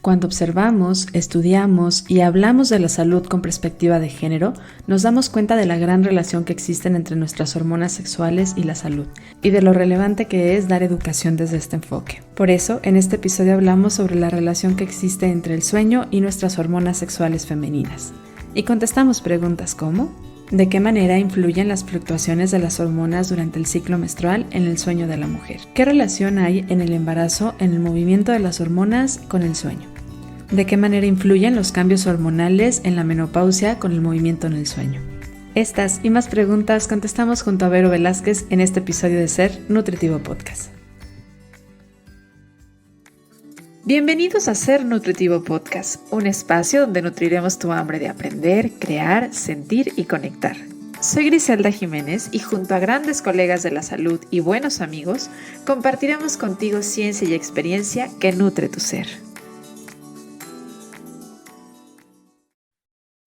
Cuando observamos, estudiamos y hablamos de la salud con perspectiva de género, nos damos cuenta de la gran relación que existen entre nuestras hormonas sexuales y la salud, y de lo relevante que es dar educación desde este enfoque. Por eso, en este episodio hablamos sobre la relación que existe entre el sueño y nuestras hormonas sexuales femeninas. Y contestamos preguntas como: ¿de qué manera influyen las fluctuaciones de las hormonas durante el ciclo menstrual en el sueño de la mujer? ¿Qué relación hay en el embarazo en el movimiento de las hormonas con el sueño? ¿De qué manera influyen los cambios hormonales en la menopausia con el movimiento en el sueño? Estas y más preguntas contestamos junto a Vero Velázquez en este episodio de Ser Nutritivo Podcast. Bienvenidos a Ser Nutritivo Podcast, un espacio donde nutriremos tu hambre de aprender, crear, sentir y conectar. Soy Griselda Jiménez y junto a grandes colegas de la salud y buenos amigos, compartiremos contigo ciencia y experiencia que nutre tu ser.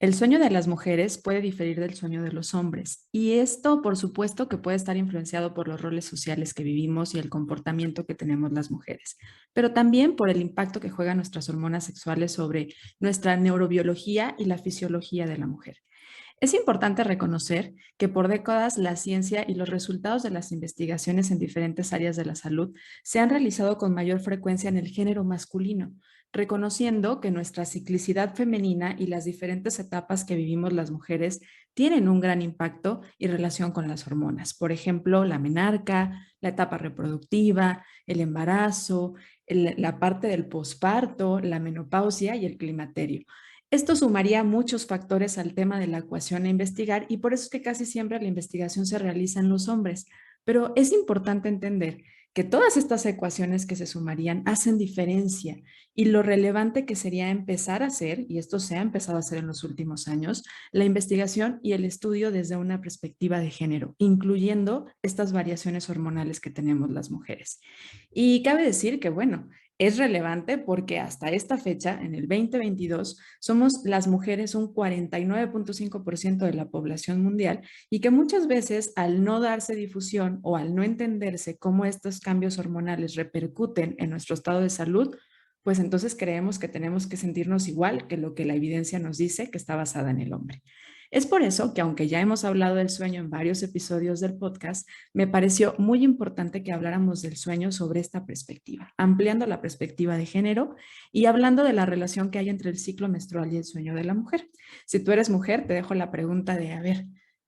El sueño de las mujeres puede diferir del sueño de los hombres, y esto, por supuesto, que puede estar influenciado por los roles sociales que vivimos y el comportamiento que tenemos las mujeres, pero también por el impacto que juegan nuestras hormonas sexuales sobre nuestra neurobiología y la fisiología de la mujer. Es importante reconocer que por décadas la ciencia y los resultados de las investigaciones en diferentes áreas de la salud se han realizado con mayor frecuencia en el género masculino, reconociendo que nuestra ciclicidad femenina y las diferentes etapas que vivimos las mujeres tienen un gran impacto y relación con las hormonas. Por ejemplo, la menarca, la etapa reproductiva, el embarazo, la parte del posparto, la menopausia y el climaterio. Esto sumaría muchos factores al tema de la ecuación a investigar y por eso es que casi siempre la investigación se realiza en los hombres. Pero es importante entender que todas estas ecuaciones que se sumarían hacen diferencia y lo relevante que sería empezar a hacer, y esto se ha empezado a hacer en los últimos años, la investigación y el estudio desde una perspectiva de género, incluyendo estas variaciones hormonales que tenemos las mujeres. Y cabe decir que, bueno, es relevante porque hasta esta fecha, en el 2022, somos las mujeres un 49.5% de la población mundial y que muchas veces al no darse difusión o al no entenderse cómo estos cambios hormonales repercuten en nuestro estado de salud, pues entonces creemos que tenemos que sentirnos igual que lo que la evidencia nos dice que está basada en el hombre. Es por eso que aunque ya hemos hablado del sueño en varios episodios del podcast, me pareció muy importante que habláramos del sueño sobre esta perspectiva, ampliando la perspectiva de género y hablando de la relación que hay entre el ciclo menstrual y el sueño de la mujer. Si tú eres mujer, te dejo la pregunta de, a ver,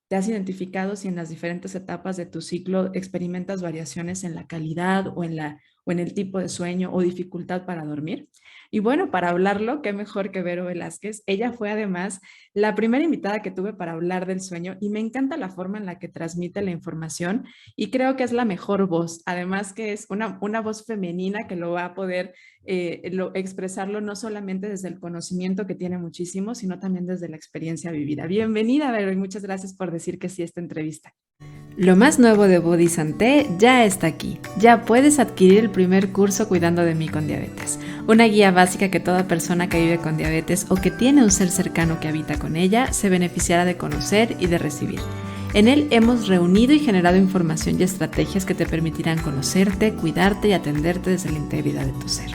¿te has identificado si en las diferentes etapas de tu ciclo experimentas variaciones en la calidad o en el tipo de sueño o dificultad para dormir? Y bueno, para hablarlo, qué mejor que Vero Velázquez. Ella fue además la primera invitada que tuve para hablar del sueño y me encanta la forma en la que transmite la información y creo que es la mejor voz. Además que es una voz femenina que lo va a poder expresarlo no solamente desde el conocimiento que tiene muchísimo, sino también desde la experiencia vivida. Bienvenida, Vero, y muchas gracias por decir que sí a esta entrevista. Lo más nuevo de Body Santé ya está aquí. Ya puedes adquirir el primer curso Cuidando de mí con diabetes. Una guía básica que toda persona que vive con diabetes o que tiene un ser cercano que habita con ella se beneficiará de conocer y de recibir. En él hemos reunido y generado información y estrategias que te permitirán conocerte, cuidarte y atenderte desde la integridad de tu ser.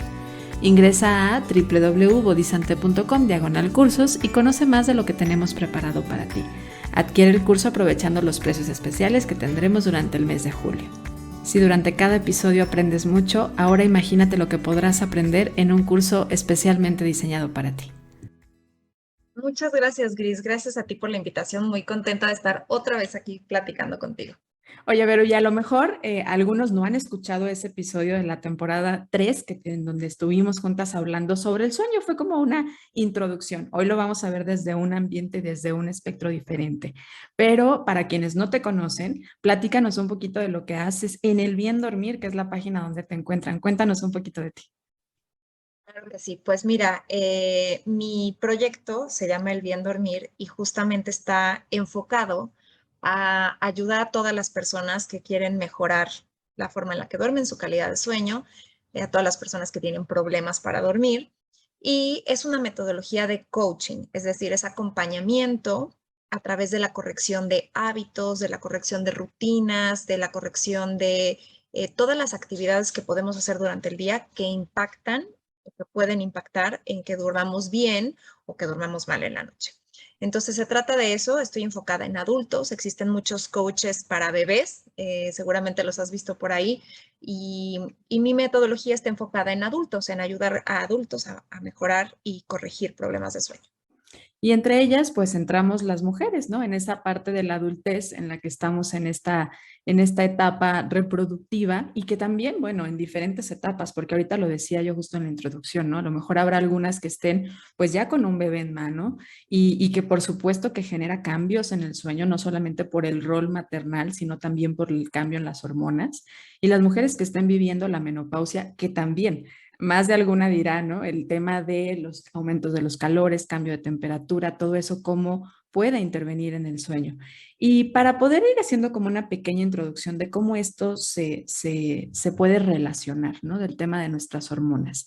Ingresa a www.bodysante.com/cursos y conoce más de lo que tenemos preparado para ti. Adquiere el curso aprovechando los precios especiales que tendremos durante el mes de julio. Si durante cada episodio aprendes mucho, ahora imagínate lo que podrás aprender en un curso especialmente diseñado para ti. Muchas gracias, Gris. Gracias a ti por la invitación. Muy contenta de estar otra vez aquí platicando contigo. Oye, Vero, y a lo mejor algunos no han escuchado ese episodio de la temporada 3 en donde estuvimos juntas hablando sobre el sueño. Fue como una introducción. Hoy lo vamos a ver desde un ambiente, desde un espectro diferente. Pero para quienes no te conocen, platícanos un poquito de lo que haces en El Bien Dormir, que es la página donde te encuentran. Cuéntanos un poquito de ti. Claro que sí. Pues mira, mi proyecto se llama El Bien Dormir y justamente está enfocado a ayudar a todas las personas que quieren mejorar la forma en la que duermen, su calidad de sueño, a todas las personas que tienen problemas para dormir. Y es una metodología de coaching, es decir, es acompañamiento a través de la corrección de hábitos, de la corrección de rutinas, de la corrección de todas las actividades que podemos hacer durante el día que impactan que pueden impactar en que durmamos bien o que durmamos mal en la noche. Entonces se trata de eso, estoy enfocada en adultos, existen muchos coaches para bebés, seguramente los has visto por ahí, y mi metodología está enfocada en adultos, en ayudar a adultos a mejorar y corregir problemas de sueño. Y entre ellas, pues entramos las mujeres, ¿no? En esa parte de la adultez en la que estamos en esta etapa reproductiva y que también, bueno, en diferentes etapas, porque ahorita lo decía yo justo en la introducción, ¿no? A lo mejor habrá algunas que estén pues ya con un bebé en mano y que por supuesto que genera cambios en el sueño, no solamente por el rol maternal, sino también por el cambio en las hormonas. Y las mujeres que estén viviendo la menopausia, que también más de alguna dirá, ¿no? El tema de los aumentos de los calores, cambio de temperatura, todo eso, cómo puede intervenir en el sueño. Y para poder ir haciendo como una pequeña introducción de cómo esto se puede relacionar, ¿no? Del tema de nuestras hormonas.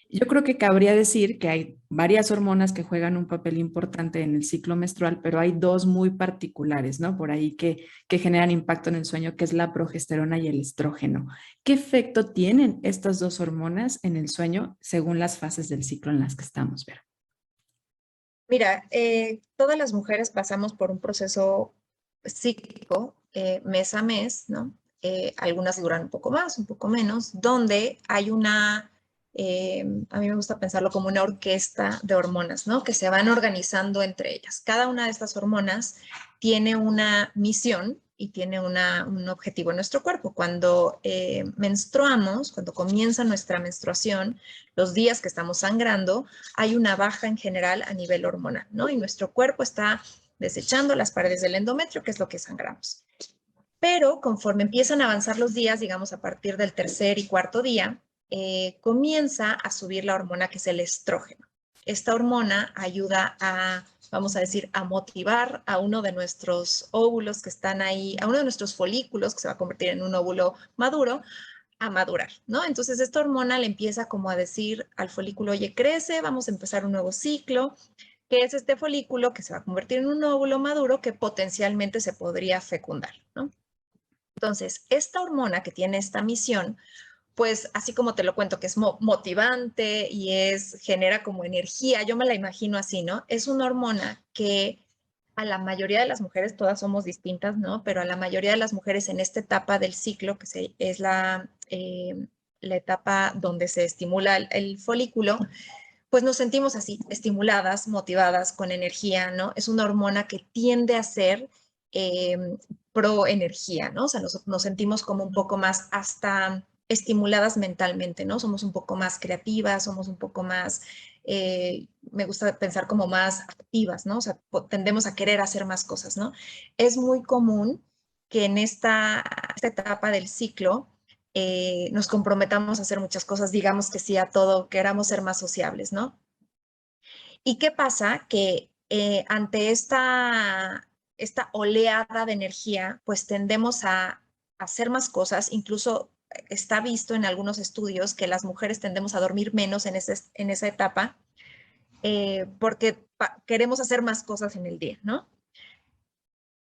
Yo creo que cabría decir que hay varias hormonas que juegan un papel importante en el ciclo menstrual, pero hay dos muy particulares, ¿no? Por ahí que generan impacto en el sueño, que es la progesterona y el estrógeno. ¿Qué efecto tienen estas dos hormonas en el sueño según las fases del ciclo en las que estamos, Vera? Mira, todas las mujeres pasamos por un proceso cíclico mes a mes, ¿no? Algunas duran un poco más, un poco menos, donde hay a mí me gusta pensarlo como una orquesta de hormonas, ¿no? Que se van organizando entre ellas. Cada una de estas hormonas tiene una misión y tiene un objetivo en nuestro cuerpo. Cuando menstruamos, cuando comienza nuestra menstruación, los días que estamos sangrando, hay una baja en general a nivel hormonal, ¿no? Y nuestro cuerpo está desechando las paredes del endometrio, que es lo que sangramos. Pero conforme empiezan a avanzar los días, digamos a partir del tercer y cuarto día, comienza a subir la hormona que es el estrógeno. Esta hormona ayuda a, vamos a decir, a motivar a uno de nuestros óvulos que están ahí, a uno de nuestros folículos que se va a convertir en un óvulo maduro, a madurar, ¿no? Entonces esta hormona le empieza como a decir al folículo, oye, crece, vamos a empezar un nuevo ciclo, que es este folículo que se va a convertir en un óvulo maduro que potencialmente se podría fecundar, ¿no? Entonces, esta hormona que tiene esta misión, pues así como te lo cuento, que es motivante y genera como energía, yo me la imagino así, ¿no? Es una hormona que a la mayoría de las mujeres, todas somos distintas, ¿no? Pero a la mayoría de las mujeres en esta etapa del ciclo, es la etapa donde se estimula el folículo, pues nos sentimos así, estimuladas, motivadas, con energía, ¿no? Es una hormona que tiende a ser eh, pro energía, ¿no? O sea, nos sentimos como un poco más hasta estimuladas mentalmente, ¿no? Somos un poco más creativas, somos un poco más, me gusta pensar como más activas, ¿no? O sea, tendemos a querer hacer más cosas, ¿no? Es muy común que en esta etapa del ciclo nos comprometamos a hacer muchas cosas, digamos que sí a todo, queramos ser más sociables, ¿no? ¿Y qué pasa? Que ante esta oleada de energía, pues tendemos a hacer más cosas, incluso está visto en algunos estudios que las mujeres tendemos a dormir menos en esa etapa porque queremos hacer más cosas en el día, ¿no?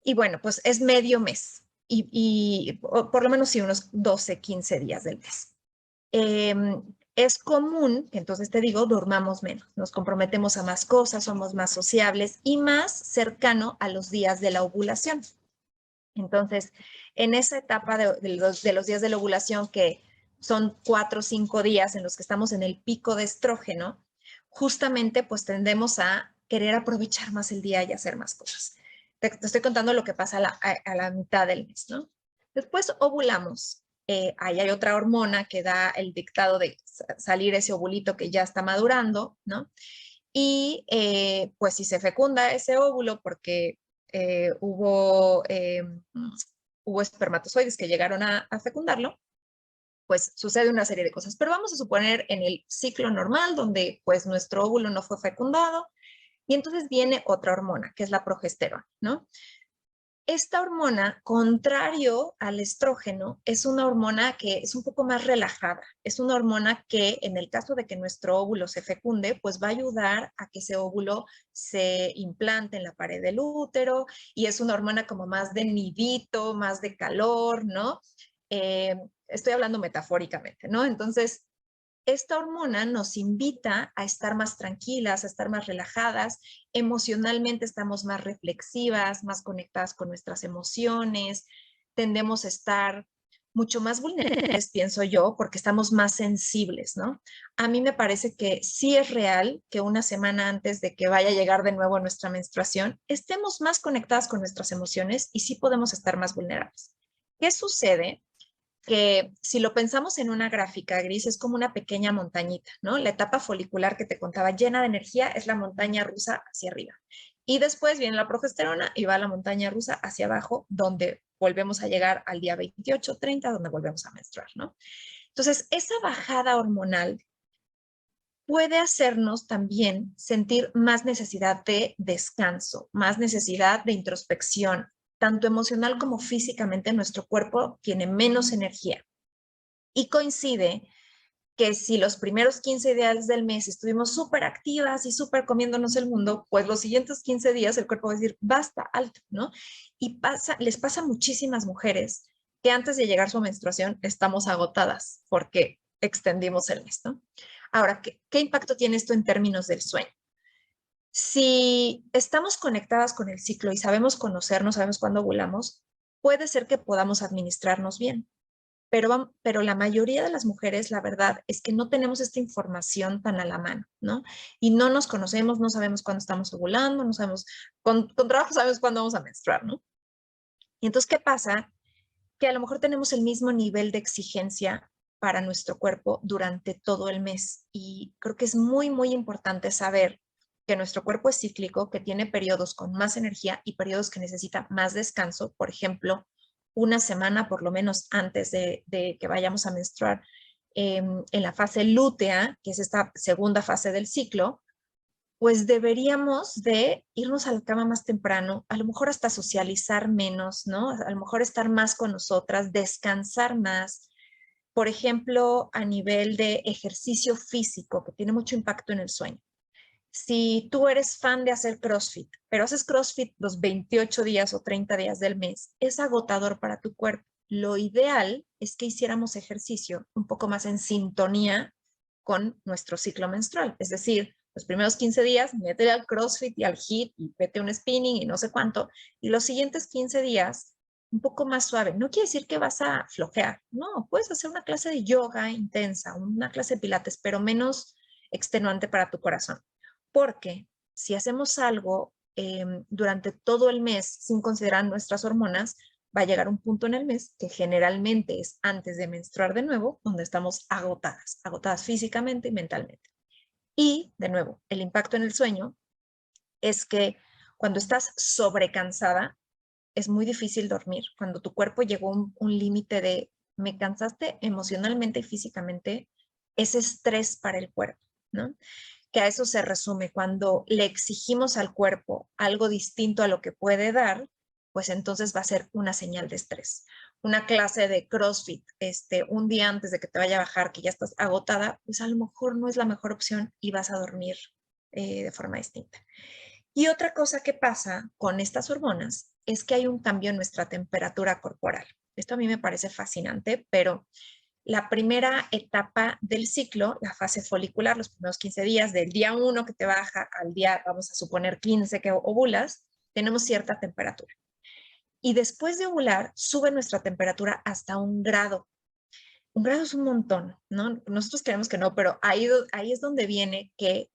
Y bueno, pues es medio mes y por lo menos sí, unos 12, 15 días del mes. Es común que entonces te digo, durmamos menos, nos comprometemos a más cosas, somos más sociables y más cercano a los días de la ovulación. Entonces, en esa etapa de los días de la ovulación, que son 4 o 5 días en los que estamos en el pico de estrógeno, justamente pues tendemos a querer aprovechar más el día y hacer más cosas. Te estoy contando lo que pasa a la mitad del mes, ¿no? Después ovulamos. Ahí hay otra hormona que da el dictado de salir ese ovulito que ya está madurando, ¿no? Y pues si se fecunda ese óvulo porque hubo espermatozoides que llegaron a fecundarlo, pues sucede una serie de cosas. Pero vamos a suponer en el ciclo normal, donde pues nuestro óvulo no fue fecundado, y entonces viene otra hormona, que es la progesterona, ¿no? Esta hormona, contrario al estrógeno, es una hormona que es un poco más relajada. Es una hormona que, en el caso de que nuestro óvulo se fecunde, pues va a ayudar a que ese óvulo se implante en la pared del útero y es una hormona como más de nidito, más de calor, ¿no? Estoy hablando metafóricamente, ¿no? Entonces, esta hormona nos invita a estar más tranquilas, a estar más relajadas, emocionalmente estamos más reflexivas, más conectadas con nuestras emociones, tendemos a estar mucho más vulnerables, pienso yo, porque estamos más sensibles, ¿no? A mí me parece que sí es real que una semana antes de que vaya a llegar de nuevo nuestra menstruación, estemos más conectadas con nuestras emociones y sí podemos estar más vulnerables. ¿Qué sucede? Que si lo pensamos en una gráfica gris, es como una pequeña montañita, ¿no? La etapa folicular que te contaba llena de energía es la montaña rusa hacia arriba. Y después viene la progesterona y va la montaña rusa hacia abajo, donde volvemos a llegar al día 28, 30, donde volvemos a menstruar, ¿no? Entonces, esa bajada hormonal puede hacernos también sentir más necesidad de descanso, más necesidad de introspección, tanto emocional como físicamente. Nuestro cuerpo tiene menos energía. Y coincide que si los primeros 15 días del mes estuvimos súper activas y súper comiéndonos el mundo, pues los siguientes 15 días el cuerpo va a decir, basta, alto, ¿no? Y les pasa a muchísimas mujeres que antes de llegar su menstruación estamos agotadas porque extendimos el mes, ¿no? Ahora, ¿qué impacto tiene esto en términos del sueño? Si estamos conectadas con el ciclo y sabemos conocernos, sabemos cuándo ovulamos, puede ser que podamos administrarnos bien. Pero la mayoría de las mujeres, la verdad, es que no tenemos esta información tan a la mano, ¿no? Y no nos conocemos, no sabemos cuándo estamos ovulando, no sabemos, con trabajo sabemos cuándo vamos a menstruar, ¿no? Y entonces, ¿qué pasa? Que a lo mejor tenemos el mismo nivel de exigencia para nuestro cuerpo durante todo el mes. Y creo que es muy, muy importante saber que nuestro cuerpo es cíclico, que tiene periodos con más energía y periodos que necesita más descanso. Por ejemplo, una semana por lo menos antes de que vayamos a menstruar en la fase lútea, que es esta segunda fase del ciclo, pues deberíamos de irnos a la cama más temprano, a lo mejor hasta socializar menos, ¿no? A lo mejor estar más con nosotras, descansar más. Por ejemplo, a nivel de ejercicio físico, que tiene mucho impacto en el sueño. Si tú eres fan de hacer CrossFit, pero haces CrossFit los 28 días o 30 días del mes, es agotador para tu cuerpo. Lo ideal es que hiciéramos ejercicio un poco más en sintonía con nuestro ciclo menstrual. Es decir, los primeros 15 días, métete al CrossFit y al HIIT y vete un spinning y no sé cuánto. Y los siguientes 15 días, un poco más suave. No quiere decir que vas a flojear. No, puedes hacer una clase de yoga intensa, una clase de pilates, pero menos extenuante para tu corazón. Porque si hacemos algo durante todo el mes sin considerar nuestras hormonas, va a llegar un punto en el mes que generalmente es antes de menstruar de nuevo, donde estamos agotadas, agotadas físicamente y mentalmente. Y, de nuevo, el impacto en el sueño es que cuando estás sobrecansada, es muy difícil dormir. Cuando tu cuerpo llegó a un límite de me cansaste emocionalmente y físicamente, es estrés para el cuerpo, ¿no? Que a eso se resume. Cuando le exigimos al cuerpo algo distinto a lo que puede dar, pues entonces va a ser una señal de estrés. Una clase de CrossFit, un día antes de que te vaya a bajar, que ya estás agotada, pues a lo mejor no es la mejor opción y vas a dormir de forma distinta. Y otra cosa que pasa con estas hormonas es que hay un cambio en nuestra temperatura corporal. Esto a mí me parece fascinante, pero la primera etapa del ciclo, la fase folicular, los primeros 15 días, del día 1 que te baja al día, vamos a suponer 15 que ovulas, tenemos cierta temperatura. Y después de ovular, sube nuestra temperatura hasta 1 grado. 1 grado es un montón, ¿no? Nosotros creemos que no, pero ahí es donde viene que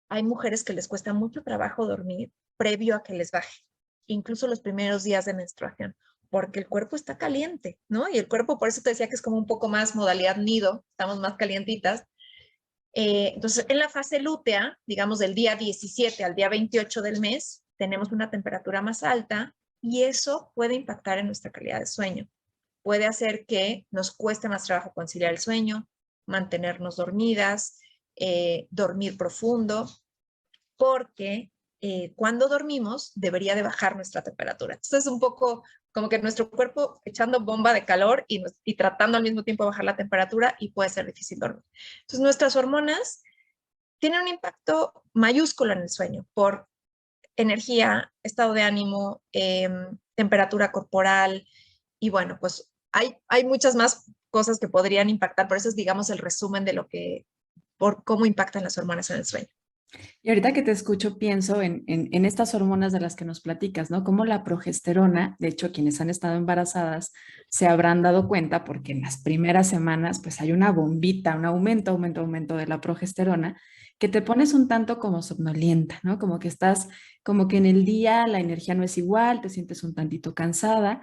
hay mujeres que les cuesta mucho trabajo dormir previo a que les baje, incluso los primeros días de menstruación, porque el cuerpo está caliente, ¿no? Y el cuerpo, por eso te decía que es como un poco más modalidad nido, estamos más calientitas. Entonces, en la fase lútea, digamos del día 17 al día 28 del mes, tenemos una temperatura más alta y eso puede impactar en nuestra calidad de sueño. Puede hacer que nos cueste más trabajo conciliar el sueño, mantenernos dormidas, dormir profundo, porque cuando dormimos debería de bajar nuestra temperatura. Entonces es un poco como que nuestro cuerpo echando bomba de calor y tratando al mismo tiempo de bajar la temperatura y puede ser difícil dormir. Entonces nuestras hormonas tienen un impacto mayúsculo en el sueño por energía, estado de ánimo, temperatura corporal y bueno, pues hay muchas más cosas que podrían impactar, por eso es digamos el resumen de lo que por cómo impactan las hormonas en el sueño. Y ahorita que te escucho, pienso en estas hormonas de las que nos platicas, ¿no? Como la progesterona, de hecho, quienes han estado embarazadas se habrán dado cuenta porque en las primeras semanas, pues hay una bombita, un aumento de la progesterona, que te pones un tanto como somnolienta, ¿no? Como que estás, como que en el día la energía no es igual, te sientes un tantito cansada.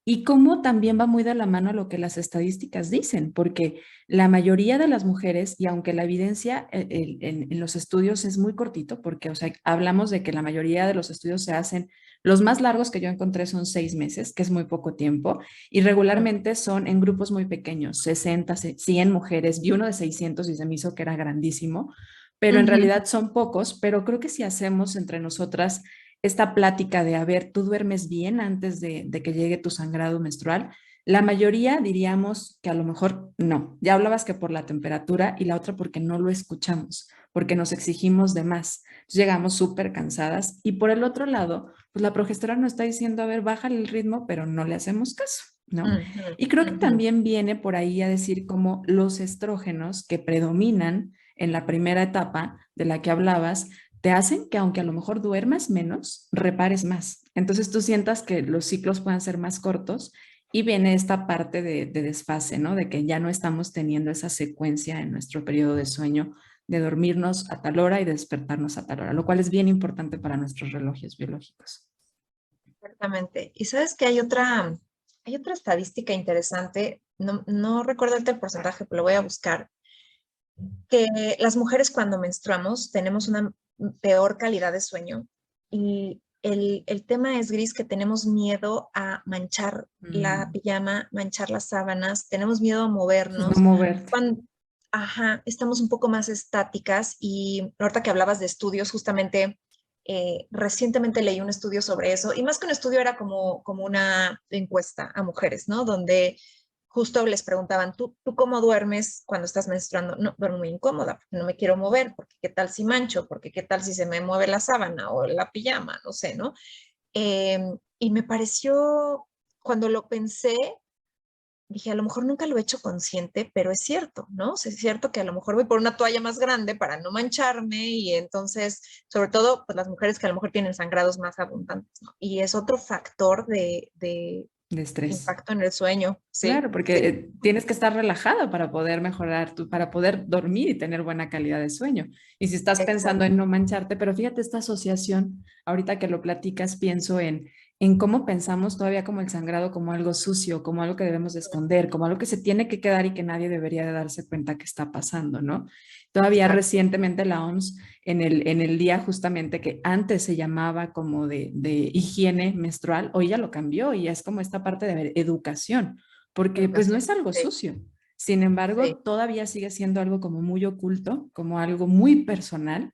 Y cómo también va muy de la mano a lo que las estadísticas dicen, porque la mayoría de las mujeres, y aunque la evidencia en los estudios es muy cortito, porque o sea, hablamos de que la mayoría de los estudios se hacen, los más largos que yo encontré son 6 meses, que es muy poco tiempo, y regularmente son en grupos muy pequeños, 60, 100 mujeres, vi uno de 600 y se me hizo que era grandísimo, pero en Ujú. realidad son pocos, pero creo que si hacemos entre nosotras esta plática de, a ver, ¿tú duermes bien antes de que llegue tu sangrado menstrual? La mayoría diríamos que a lo mejor no. Ya hablabas que por la temperatura y la otra porque no lo escuchamos, porque nos exigimos de más. Entonces llegamos súper cansadas y por el otro lado, pues la progesterona nos está diciendo, a ver, bájale el ritmo, pero no le hacemos caso, ¿no? Ujú, Y creo que ujú. también viene por ahí a decir como los estrógenos que predominan en la primera etapa de la que hablabas, te hacen que aunque a lo mejor duermas menos, repares más. Entonces tú sientas que los ciclos puedan ser más cortos y viene esta parte de desfase, ¿no? De que ya no estamos teniendo esa secuencia en nuestro periodo de sueño de dormirnos a tal hora y de despertarnos a tal hora, lo cual es bien importante para nuestros relojes biológicos. Exactamente. Y sabes que hay otra estadística interesante, no recuerdo el porcentaje, pero lo voy a buscar, que las mujeres cuando menstruamos tenemos una peor calidad de sueño y el tema es gris, que tenemos miedo a manchar la Mm, pijama, manchar las sábanas, tenemos miedo a no movernos. moverte. Cuando, ajá, estamos un poco más estáticas y ahorita que hablabas de estudios, justamente recientemente leí un estudio sobre eso y más que un estudio era como una encuesta a mujeres, ¿no? Donde justo les preguntaban, ¿tú cómo duermes cuando estás menstruando? No, duermo muy incómoda, porque no me quiero mover, porque qué tal si mancho, porque qué tal si se me mueve la sábana o la pijama, no sé, ¿no? Y me pareció, cuando lo pensé, dije, a lo mejor nunca lo he hecho consciente, pero es cierto, ¿no? O sea, es cierto que a lo mejor voy por una toalla más grande para no mancharme y entonces, sobre todo, pues las mujeres que a lo mejor tienen sangrados más abundantes, ¿no? Y es otro factor de De estrés. impacto en el sueño, sí, Claro, porque sí. tienes que estar relajada para poder mejorar, para poder dormir y tener buena calidad de sueño. Y si estás pensando Exacto. en no mancharte, pero fíjate esta asociación, ahorita que lo platicas, pienso en cómo pensamos todavía como el sangrado como algo sucio, como algo que debemos de esconder, como algo que se tiene que quedar y que nadie debería de darse cuenta que está pasando, ¿no? Todavía Exacto. recientemente la OMS en el día justamente que antes se llamaba como de higiene menstrual, hoy ya lo cambió y ya es como esta parte de educación porque pues no Educación. es algo Sí, sucio. Sin embargo, sí. todavía sigue siendo algo como muy oculto, como algo muy personal.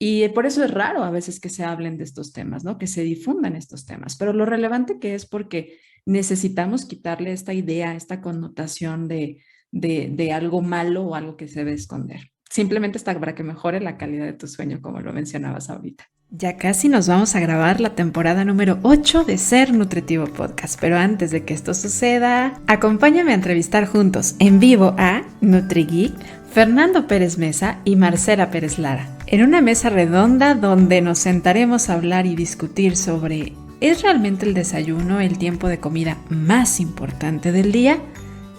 Y por eso es raro a veces que se hablen de estos temas, ¿no? Que se difundan estos temas. Pero lo relevante que es porque necesitamos quitarle esta idea, esta connotación de algo malo o algo que se debe esconder. Simplemente está para que mejore la calidad de tu sueño, como lo mencionabas ahorita. Ya casi nos vamos a grabar la temporada número 8 de Ser Nutritivo Podcast, pero antes de que esto suceda, acompáñame a entrevistar juntos en vivo a NutriGeek, Fernando Pérez Mesa y Marcela Pérez Lara, en una mesa redonda donde nos sentaremos a hablar y discutir sobre ¿es realmente el desayuno el tiempo de comida más importante del día?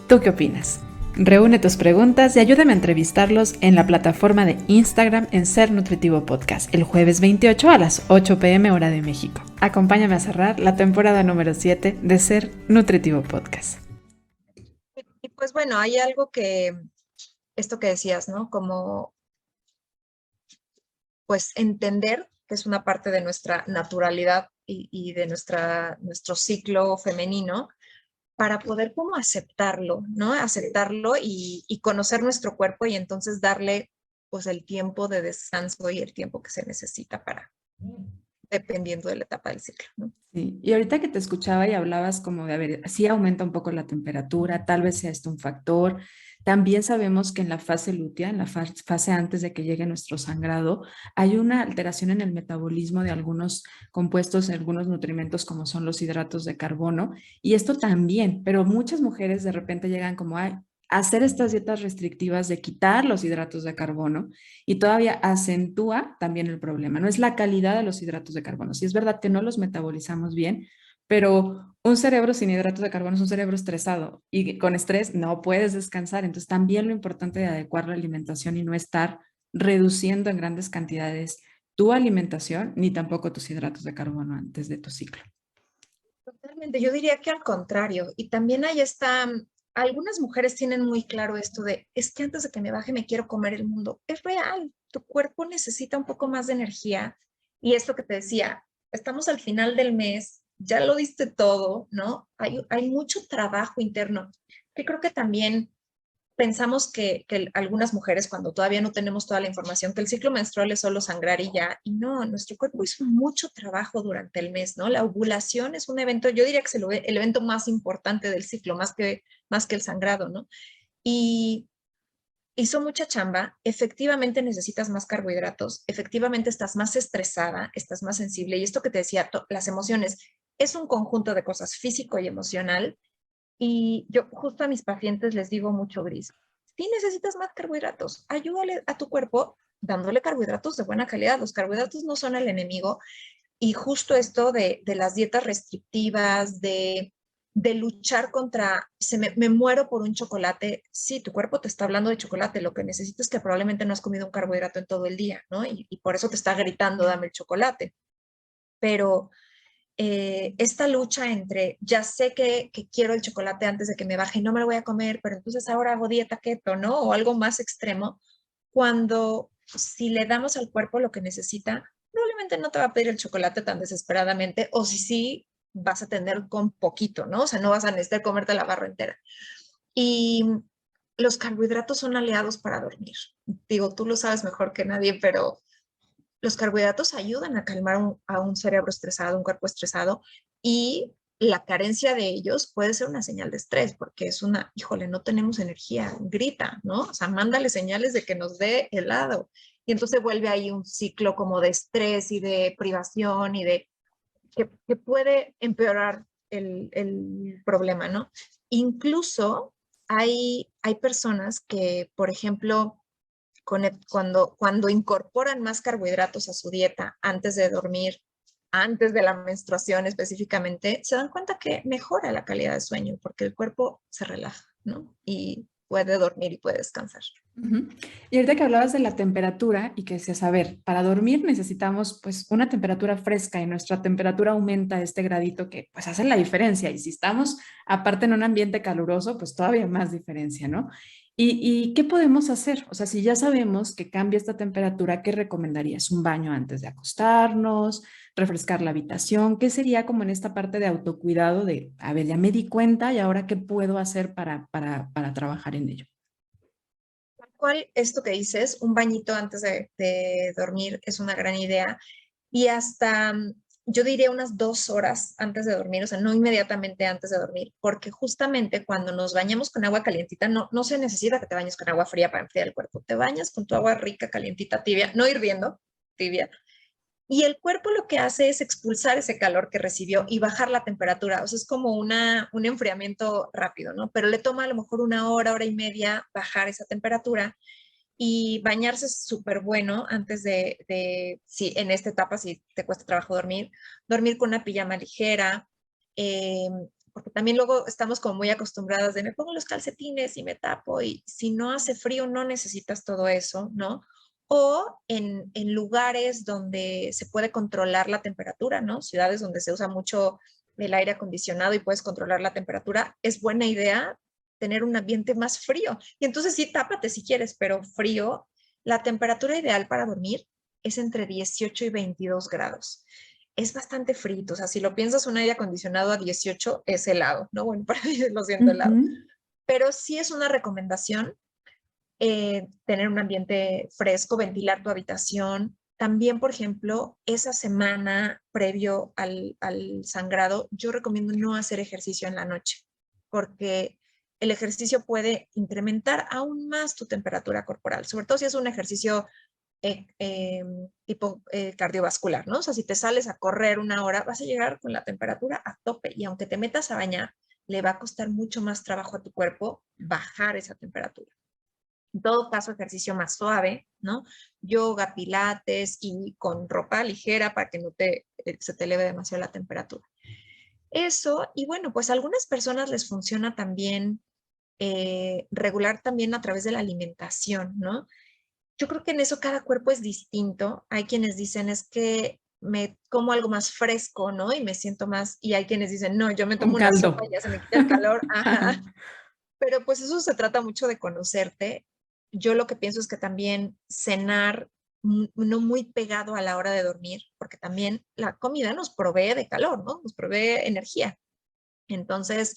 ¿Tú qué opinas? Reúne tus preguntas y ayúdame a entrevistarlos en la plataforma de Instagram en Ser Nutritivo Podcast el jueves 28 a las 8 p.m. hora de México. Acompáñame a cerrar la temporada número 7 de Ser Nutritivo Podcast. Y pues bueno, hay algo que, esto que decías, ¿no? Como pues entender que es una parte de nuestra naturalidad y de nuestro ciclo femenino para poder como aceptarlo, ¿no? Aceptarlo y conocer nuestro cuerpo y entonces darle pues el tiempo de descanso y el tiempo que se necesita para, dependiendo de la etapa del ciclo, ¿no? Sí, y ahorita que te escuchaba y hablabas como de, a ver, sí aumenta un poco la temperatura, tal vez sea esto un factor. También sabemos que en la fase lútea, en la fase antes de que llegue nuestro sangrado, hay una alteración en el metabolismo de algunos compuestos, algunos nutrimentos como son los hidratos de carbono. Y esto también, pero muchas mujeres de repente llegan como, ay, hacer estas dietas restrictivas de quitar los hidratos de carbono y todavía acentúa también el problema. No es la calidad de los hidratos de carbono. Sí es verdad que no los metabolizamos bien, pero un cerebro sin hidratos de carbono es un cerebro estresado y con estrés no puedes descansar. Entonces también lo importante de adecuar la alimentación y no estar reduciendo en grandes cantidades tu alimentación ni tampoco tus hidratos de carbono antes de tu ciclo. Totalmente, yo diría que al contrario. Y también ahí está, algunas mujeres tienen muy claro esto de, es que antes de que me baje me quiero comer el mundo. Es real, tu cuerpo necesita un poco más de energía. Y esto que te decía, estamos al final del mes, ya lo diste todo, ¿no? Hay mucho trabajo interno, que creo que también pensamos que algunas mujeres, cuando todavía no tenemos toda la información, que el ciclo menstrual es solo sangrar y ya, y no, nuestro cuerpo hizo mucho trabajo durante el mes, ¿no? La ovulación es un evento, yo diría que es el evento más importante del ciclo, más que el sangrado, ¿no? Y hizo mucha chamba, efectivamente necesitas más carbohidratos, efectivamente estás más estresada, estás más sensible, y esto que te decía, las emociones, es un conjunto de cosas físico y emocional y yo justo a mis pacientes les digo mucho, Gris, si necesitas más carbohidratos, ayúdale a tu cuerpo dándole carbohidratos de buena calidad. Los carbohidratos no son el enemigo. Y justo esto de las dietas restrictivas, de luchar contra, me muero por un chocolate. Sí, tu cuerpo te está hablando de chocolate. Lo que necesitas es que probablemente no has comido un carbohidrato en todo el día, ¿no? Y por eso te está gritando, dame el chocolate. Pero esta lucha entre ya sé que quiero el chocolate antes de que me baje y no me lo voy a comer, pero entonces ahora hago dieta keto, ¿no? O algo más extremo, cuando si le damos al cuerpo lo que necesita, probablemente no te va a pedir el chocolate tan desesperadamente, o si sí, vas a tener con poquito, ¿no? O sea, no vas a necesitar comerte la barra entera. Y los carbohidratos son aliados para dormir. Digo, tú lo sabes mejor que nadie, pero los carbohidratos ayudan a calmar a un cerebro estresado, un cuerpo estresado, y la carencia de ellos puede ser una señal de estrés, porque es una, híjole, no tenemos energía, grita, ¿no? O sea, mándale señales de que nos dé helado. Y entonces vuelve ahí un ciclo como de estrés y de privación y de que puede empeorar el problema, ¿no? Incluso hay personas que, por ejemplo, cuando incorporan más carbohidratos a su dieta antes de dormir, antes de la menstruación específicamente, se dan cuenta que mejora la calidad de sueño porque el cuerpo se relaja, ¿no? Y puede dormir y puede descansar. Ujú. Y ahorita que hablabas de la temperatura y que decías, a ver, para dormir necesitamos pues una temperatura fresca y nuestra temperatura aumenta a este gradito que pues hace la diferencia. Y si estamos aparte en un ambiente caluroso, pues todavía más diferencia, ¿no? ¿Y qué podemos hacer? O sea, si ya sabemos que cambia esta temperatura, ¿qué recomendarías? ¿Un baño antes de acostarnos? ¿Refrescar la habitación? ¿Qué sería como en esta parte de autocuidado de, a ver, ya me di cuenta y ahora qué puedo hacer para trabajar en ello? Tal cual, esto que dices, un bañito antes de dormir es una gran idea. Y hasta, yo diría unas 2 horas antes de dormir, o sea, no inmediatamente antes de dormir, porque justamente cuando nos bañamos con agua calientita, no se necesita que te bañes con agua fría para enfriar el cuerpo. Te bañas con tu agua rica, calientita, tibia, no hirviendo, tibia, y el cuerpo lo que hace es expulsar ese calor que recibió y bajar la temperatura. O sea, es como un enfriamiento rápido, ¿no? Pero le toma a lo mejor una hora, hora y media bajar esa temperatura, y bañarse es súper bueno antes si en esta etapa, si te cuesta trabajo dormir con una pijama ligera, eh, porque también luego estamos como muy acostumbradas de me pongo los calcetines y me tapo, y si no hace frío no necesitas todo eso, ¿no? O en lugares donde se puede controlar la temperatura, ¿no? Ciudades donde se usa mucho el aire acondicionado y puedes controlar la temperatura, es buena idea tener un ambiente más frío. Y entonces sí, tápate si quieres, pero frío. La temperatura ideal para dormir es entre 18 y 22 grados. Es bastante frío, o sea, si lo piensas, un aire acondicionado a 18 es helado, ¿no? Bueno, para mí lo siento helado. Ujú. Pero sí es una recomendación tener un ambiente fresco, ventilar tu habitación. También, por ejemplo, esa semana previo al sangrado, yo recomiendo no hacer ejercicio en la noche, porque el ejercicio puede incrementar aún más tu temperatura corporal, sobre todo si es un ejercicio tipo cardiovascular, ¿no? O sea, si te sales a correr una hora, vas a llegar con la temperatura a tope, y aunque te metas a bañar le va a costar mucho más trabajo a tu cuerpo bajar esa temperatura. En todo caso, ejercicio más suave, ¿no? Yoga, pilates y con ropa ligera para que no se te eleve demasiado la temperatura. Eso, y bueno, pues a algunas personas les funciona también regular también a través de la alimentación, ¿no? Yo creo que en eso cada cuerpo es distinto. Hay quienes dicen es que me como algo más fresco, ¿no? Y me siento más, y hay quienes dicen, no, yo me Un tomo una caldo. sopa y ya se me quita el calor. Ajá. Pero pues eso se trata mucho de conocerte. Yo lo que pienso es que también cenar no muy pegado a la hora de dormir, porque también la comida nos provee de calor, ¿no? Nos provee energía. Entonces,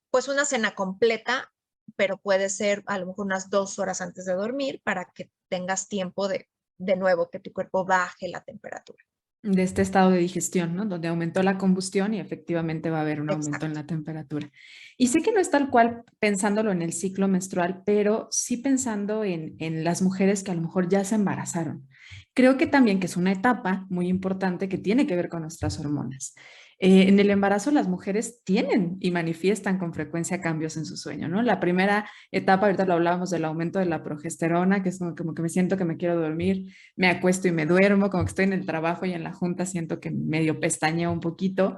pues una cena completa, pero puede ser a lo mejor unas 2 horas antes de dormir para que tengas tiempo de nuevo, que tu cuerpo baje la temperatura. De este estado de digestión, ¿no? Donde aumentó la combustión y efectivamente va a haber un aumento en Exacto. la temperatura. Y sé que no es tal cual pensándolo en el ciclo menstrual, pero sí pensando en las mujeres que a lo mejor ya se embarazaron. Creo que también que es una etapa muy importante que tiene que ver con nuestras hormonas. En el embarazo las mujeres tienen y manifiestan con frecuencia cambios en su sueño, ¿no? La primera etapa, ahorita lo hablábamos del aumento de la progesterona, que es como que me siento que me quiero dormir, me acuesto y me duermo, como que estoy en el trabajo y en la junta siento que medio pestañeo un poquito.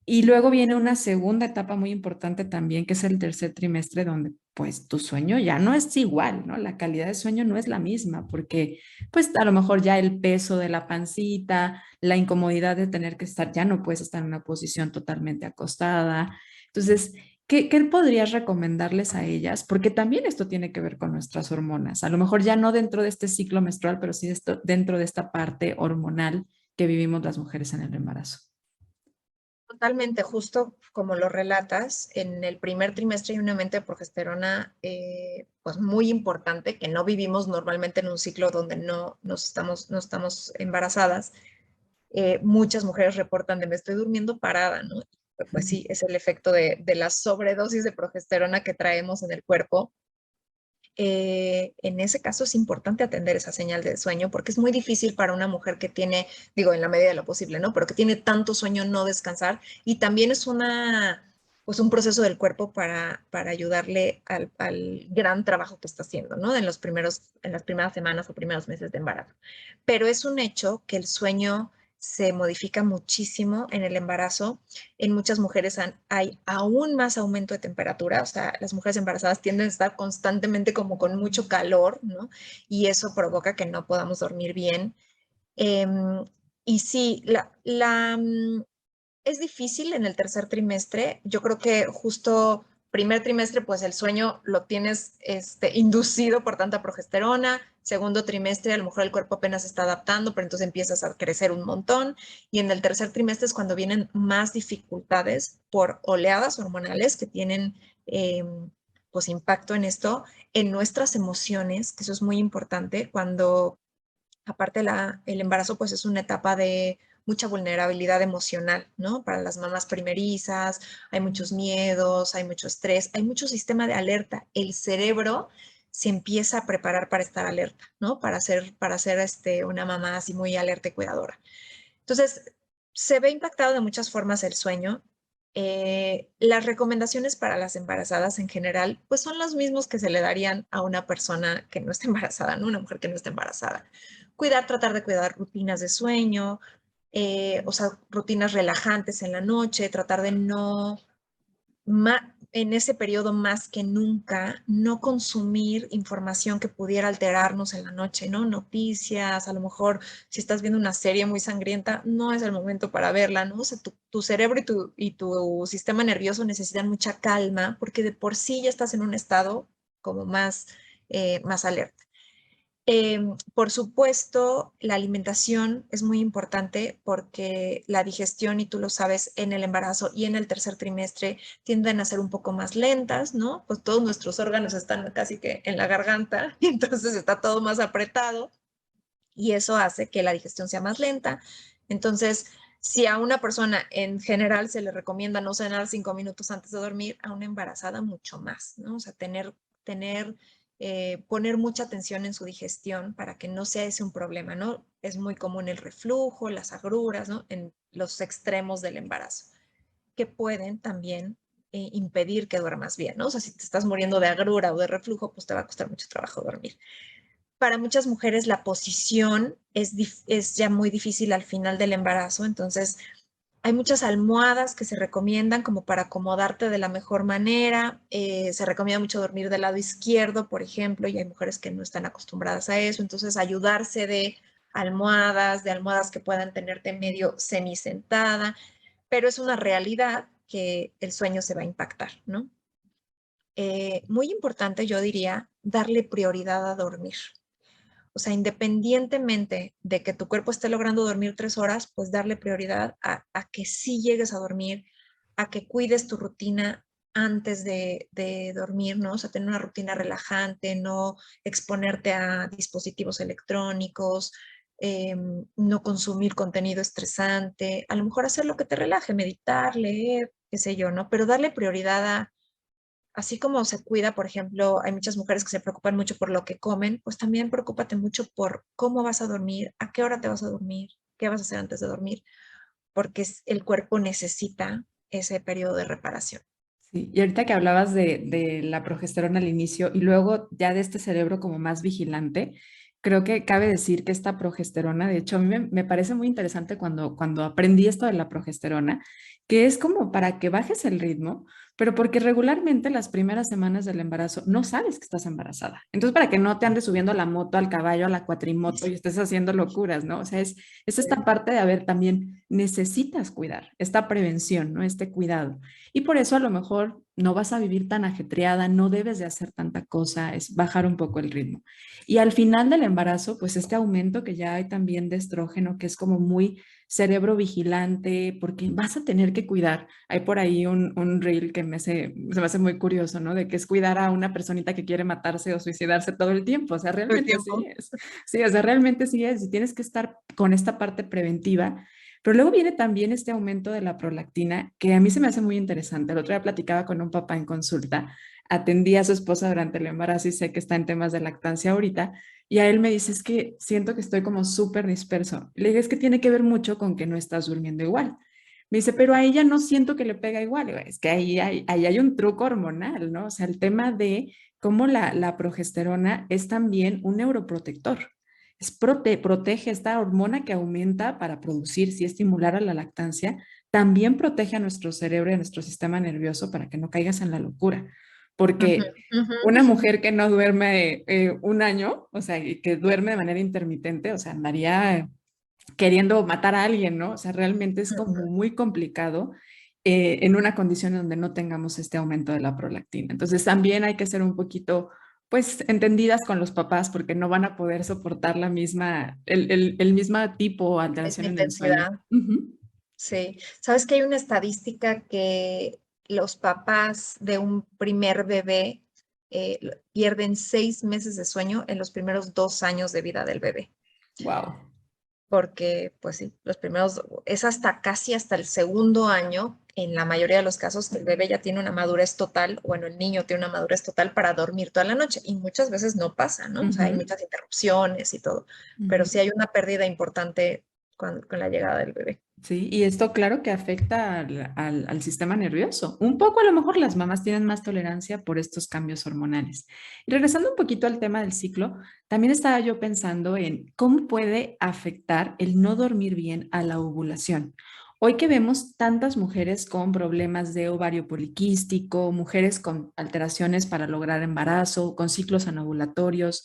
Y luego viene una segunda etapa muy importante también, que es el tercer trimestre, donde pues tu sueño ya no es igual, ¿no? La calidad de sueño no es la misma, porque pues a lo mejor ya el peso de la pancita, la incomodidad de tener que estar, ya no puedes estar en una posición totalmente acostada. Entonces, ¿qué podrías recomendarles a ellas? Porque también esto tiene que ver con nuestras hormonas. A lo mejor ya no dentro de este ciclo menstrual, pero sí dentro de esta parte hormonal que vivimos las mujeres en el embarazo. Totalmente, justo como lo relatas, en el primer trimestre hay un aumento de progesterona pues muy importante, que no vivimos normalmente en un ciclo donde no estamos embarazadas. Muchas mujeres reportan de me estoy durmiendo parada, ¿no? Pues sí, es el efecto de la sobredosis de progesterona que traemos en el cuerpo. En ese caso es importante atender esa señal de sueño porque es muy difícil para una mujer que tiene, digo, en la medida de lo posible, ¿no? Pero que tiene tanto sueño no descansar y también es pues un proceso del cuerpo para ayudarle al gran trabajo que está haciendo, ¿no? En las primeras semanas o primeros meses de embarazo. Pero es un hecho que el sueño se modifica muchísimo en el embarazo. En muchas mujeres hay aún más aumento de temperatura, o sea, las mujeres embarazadas tienden a estar constantemente como con mucho calor, ¿no? Y eso provoca que no podamos dormir bien. Y sí, es difícil en el tercer trimestre. Yo creo que justo primer trimestre, pues el sueño lo tienes inducido por tanta progesterona. Segundo trimestre, a lo mejor el cuerpo apenas se está adaptando, pero entonces empiezas a crecer un montón. Y en el tercer trimestre es cuando vienen más dificultades por oleadas hormonales que tienen pues impacto en esto, en nuestras emociones, que eso es muy importante cuando aparte el embarazo pues es una etapa de mucha vulnerabilidad emocional, ¿no? Para las mamás primerizas, hay muchos miedos, hay mucho estrés, hay mucho sistema de alerta. El cerebro se empieza a preparar para estar alerta, ¿no? Para ser una mamá así muy alerta y cuidadora. Entonces, se ve impactado de muchas formas el sueño. Las recomendaciones para las embarazadas en general, pues son los mismos que se le darían a una persona que no está embarazada, ¿no? Una mujer que no está embarazada. Tratar de cuidar rutinas de sueño, o sea, rutinas relajantes en la noche, tratar de no en ese periodo más que nunca, no consumir información que pudiera alterarnos en la noche, ¿no? Noticias, a lo mejor si estás viendo una serie muy sangrienta, no es el momento para verla, ¿no? O sea, tu cerebro y tu sistema nervioso necesitan mucha calma porque de por sí ya estás en un estado como más alerta. Por supuesto, la alimentación es muy importante porque la digestión, y tú lo sabes, en el embarazo y en el tercer trimestre tienden a ser un poco más lentas, ¿no? Pues todos nuestros órganos están casi que en la garganta, y entonces está todo más apretado y eso hace que la digestión sea más lenta. Entonces, si a una persona en general se le recomienda no cenar 5 minutos antes de dormir, a una embarazada mucho más, ¿no? O sea, poner mucha atención en su digestión para que no sea ese un problema, ¿no? Es muy común el reflujo, las agruras, ¿no? En los extremos del embarazo, que pueden también impedir que duermas bien, ¿no? O sea, si te estás muriendo de agrura o de reflujo, pues te va a costar mucho trabajo dormir. Para muchas mujeres la posición es ya muy difícil al final del embarazo, entonces hay muchas almohadas que se recomiendan como para acomodarte de la mejor manera. Se recomienda mucho dormir del lado izquierdo, por ejemplo, y hay mujeres que no están acostumbradas a eso. Entonces, ayudarse de almohadas que puedan tenerte medio semisentada, pero es una realidad que el sueño se va a impactar, ¿no? Muy importante, yo diría, darle prioridad a dormir. O sea, independientemente de que tu cuerpo esté logrando dormir 3 horas, pues darle prioridad a que sí llegues a dormir, a que cuides tu rutina antes de dormir, ¿no? O sea, tener una rutina relajante, no exponerte a dispositivos electrónicos, no consumir contenido estresante, a lo mejor hacer lo que te relaje, meditar, leer, qué sé yo, ¿no? Pero darle prioridad a así como se cuida, por ejemplo, hay muchas mujeres que se preocupan mucho por lo que comen, pues también preocúpate mucho por cómo vas a dormir, a qué hora te vas a dormir, qué vas a hacer antes de dormir, porque el cuerpo necesita ese periodo de reparación. Sí, y ahorita que hablabas de la progesterona al inicio y luego ya de este cerebro como más vigilante, creo que cabe decir que esta progesterona, de hecho, a mí me parece muy interesante cuando aprendí esto de la progesterona, que es como para que bajes el ritmo, pero porque regularmente las primeras semanas del embarazo no sabes que estás embarazada. Entonces, para que no te andes subiendo a la moto, al caballo, a la cuatrimoto y estés haciendo locuras, ¿no? O sea, es esta parte de, a ver, también necesitas cuidar, esta prevención, ¿no? Este cuidado. Y por eso a lo mejor no vas a vivir tan ajetreada, no debes de hacer tanta cosa, es bajar un poco el ritmo. Y al final del embarazo, pues este aumento que ya hay también de estrógeno, que es como muy cerebro vigilante, porque vas a tener que cuidar. Hay por ahí un reel que se me hace muy curioso, ¿no? De que es cuidar a una personita que quiere matarse o suicidarse todo el tiempo. O sea, Todo el realmente sí tiempo. es. Sí, o sea, realmente sí es. Y tienes que estar con esta parte preventiva, pero luego viene también este aumento de la prolactina, que a mí se me hace muy interesante. El otro día platicaba con un papá en consulta, atendí a su esposa durante el embarazo y sé que está en temas de lactancia ahorita, y a él me dice, es que siento que estoy como súper disperso. Le digo, es que tiene que ver mucho con que no estás durmiendo igual. Me dice, pero a ella no siento que le pega igual. Digo, es que ahí hay un truco hormonal, ¿no? O sea, el tema de cómo la progesterona es también un neuroprotector protege esta hormona que aumenta para producir, si estimular a la lactancia, también protege a nuestro cerebro y a nuestro sistema nervioso para que no caigas en la locura. Ujú, Porque ujú. una mujer que no duerme un año, o sea, y que duerme de manera intermitente, o sea, andaría queriendo matar a alguien, ¿no? O sea, realmente es como muy complicado en una condición donde no tengamos este aumento de la prolactina. Entonces también hay que ser un poquito, pues, entendidas con los papás porque no van a poder soportar el mismo tipo o alteración Misma en el sueño. intensidad. Ujú. Sí. ¿Sabes que hay una estadística que los papás de un primer bebé pierden 6 meses de sueño en los primeros 2 años de vida del bebé? Wow. Porque, pues sí, los primeros, es hasta casi hasta el segundo año, en la mayoría de los casos, que el bebé ya tiene una madurez total, bueno, el niño tiene una madurez total para dormir toda la noche, y muchas veces no pasa, ¿no? O sea, hay Ujú, muchas interrupciones y todo, pero sí ujú. hay una pérdida importante con la llegada del bebé. Sí, y esto claro que afecta al sistema nervioso. Un poco a lo mejor las mamás tienen más tolerancia por estos cambios hormonales. Y regresando un poquito al tema del ciclo, también estaba yo pensando en cómo puede afectar el no dormir bien a la ovulación. Hoy que vemos tantas mujeres con problemas de ovario poliquístico, mujeres con alteraciones para lograr embarazo, con ciclos anovulatorios,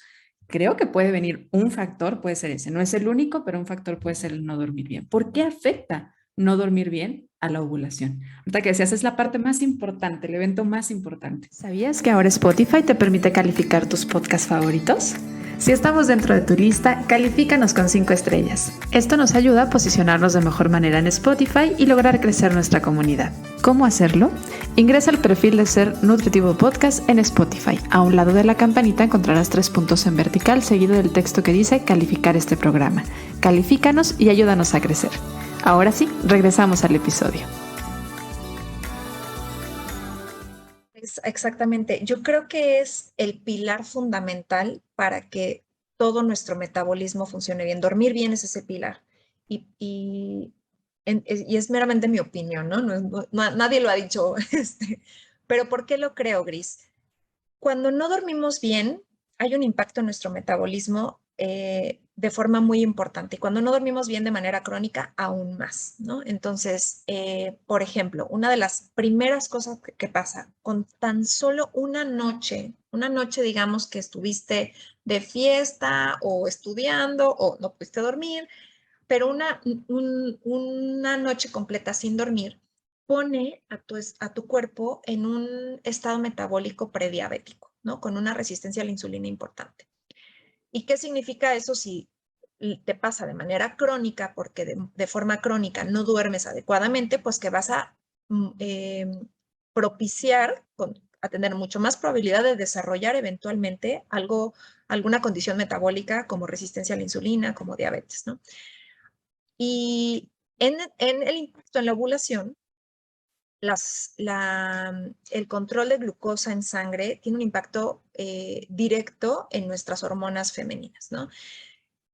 creo que puede venir un factor, puede ser ese, no es el único, pero un factor puede ser el no dormir bien. ¿Por qué afecta no dormir bien a la ovulación? Ahorita que decías, es la parte más importante, el evento más importante. ¿Sabías que ahora Spotify te permite calificar tus podcasts favoritos? Si estamos dentro de tu lista, califícanos con 5 estrellas. Esto nos ayuda a posicionarnos de mejor manera en Spotify y lograr crecer nuestra comunidad. ¿Cómo hacerlo? Ingresa al perfil de Ser Nutritivo Podcast en Spotify. A un lado de la campanita encontrarás 3 puntos en vertical seguido del texto que dice calificar este programa. Califícanos y ayúdanos a crecer. Ahora sí, regresamos al episodio. Exactamente. Yo creo que es el pilar fundamental para que todo nuestro metabolismo funcione bien. Dormir bien es ese pilar. Y y es meramente mi opinión, ¿no? Nadie lo ha dicho, pero ¿por qué lo creo, Gris? Cuando no dormimos bien, hay un impacto en nuestro metabolismo de forma muy importante. Y cuando no dormimos bien de manera crónica, aún más, ¿no? Entonces, por ejemplo, una de las primeras cosas que pasa con tan solo una noche, digamos, que estuviste de fiesta o estudiando o no pudiste dormir, pero una noche completa sin dormir pone a tu cuerpo en un estado metabólico prediabético, ¿no? Con una resistencia a la insulina importante. ¿Y qué significa eso si te pasa de manera crónica, porque de forma crónica no duermes adecuadamente? Pues que vas a propiciar a tener mucho más probabilidad de desarrollar eventualmente alguna condición metabólica como resistencia a la insulina, como diabetes, ¿no? Y en el impacto en la ovulación, el control de glucosa en sangre tiene un impacto directo en nuestras hormonas femeninas, ¿no?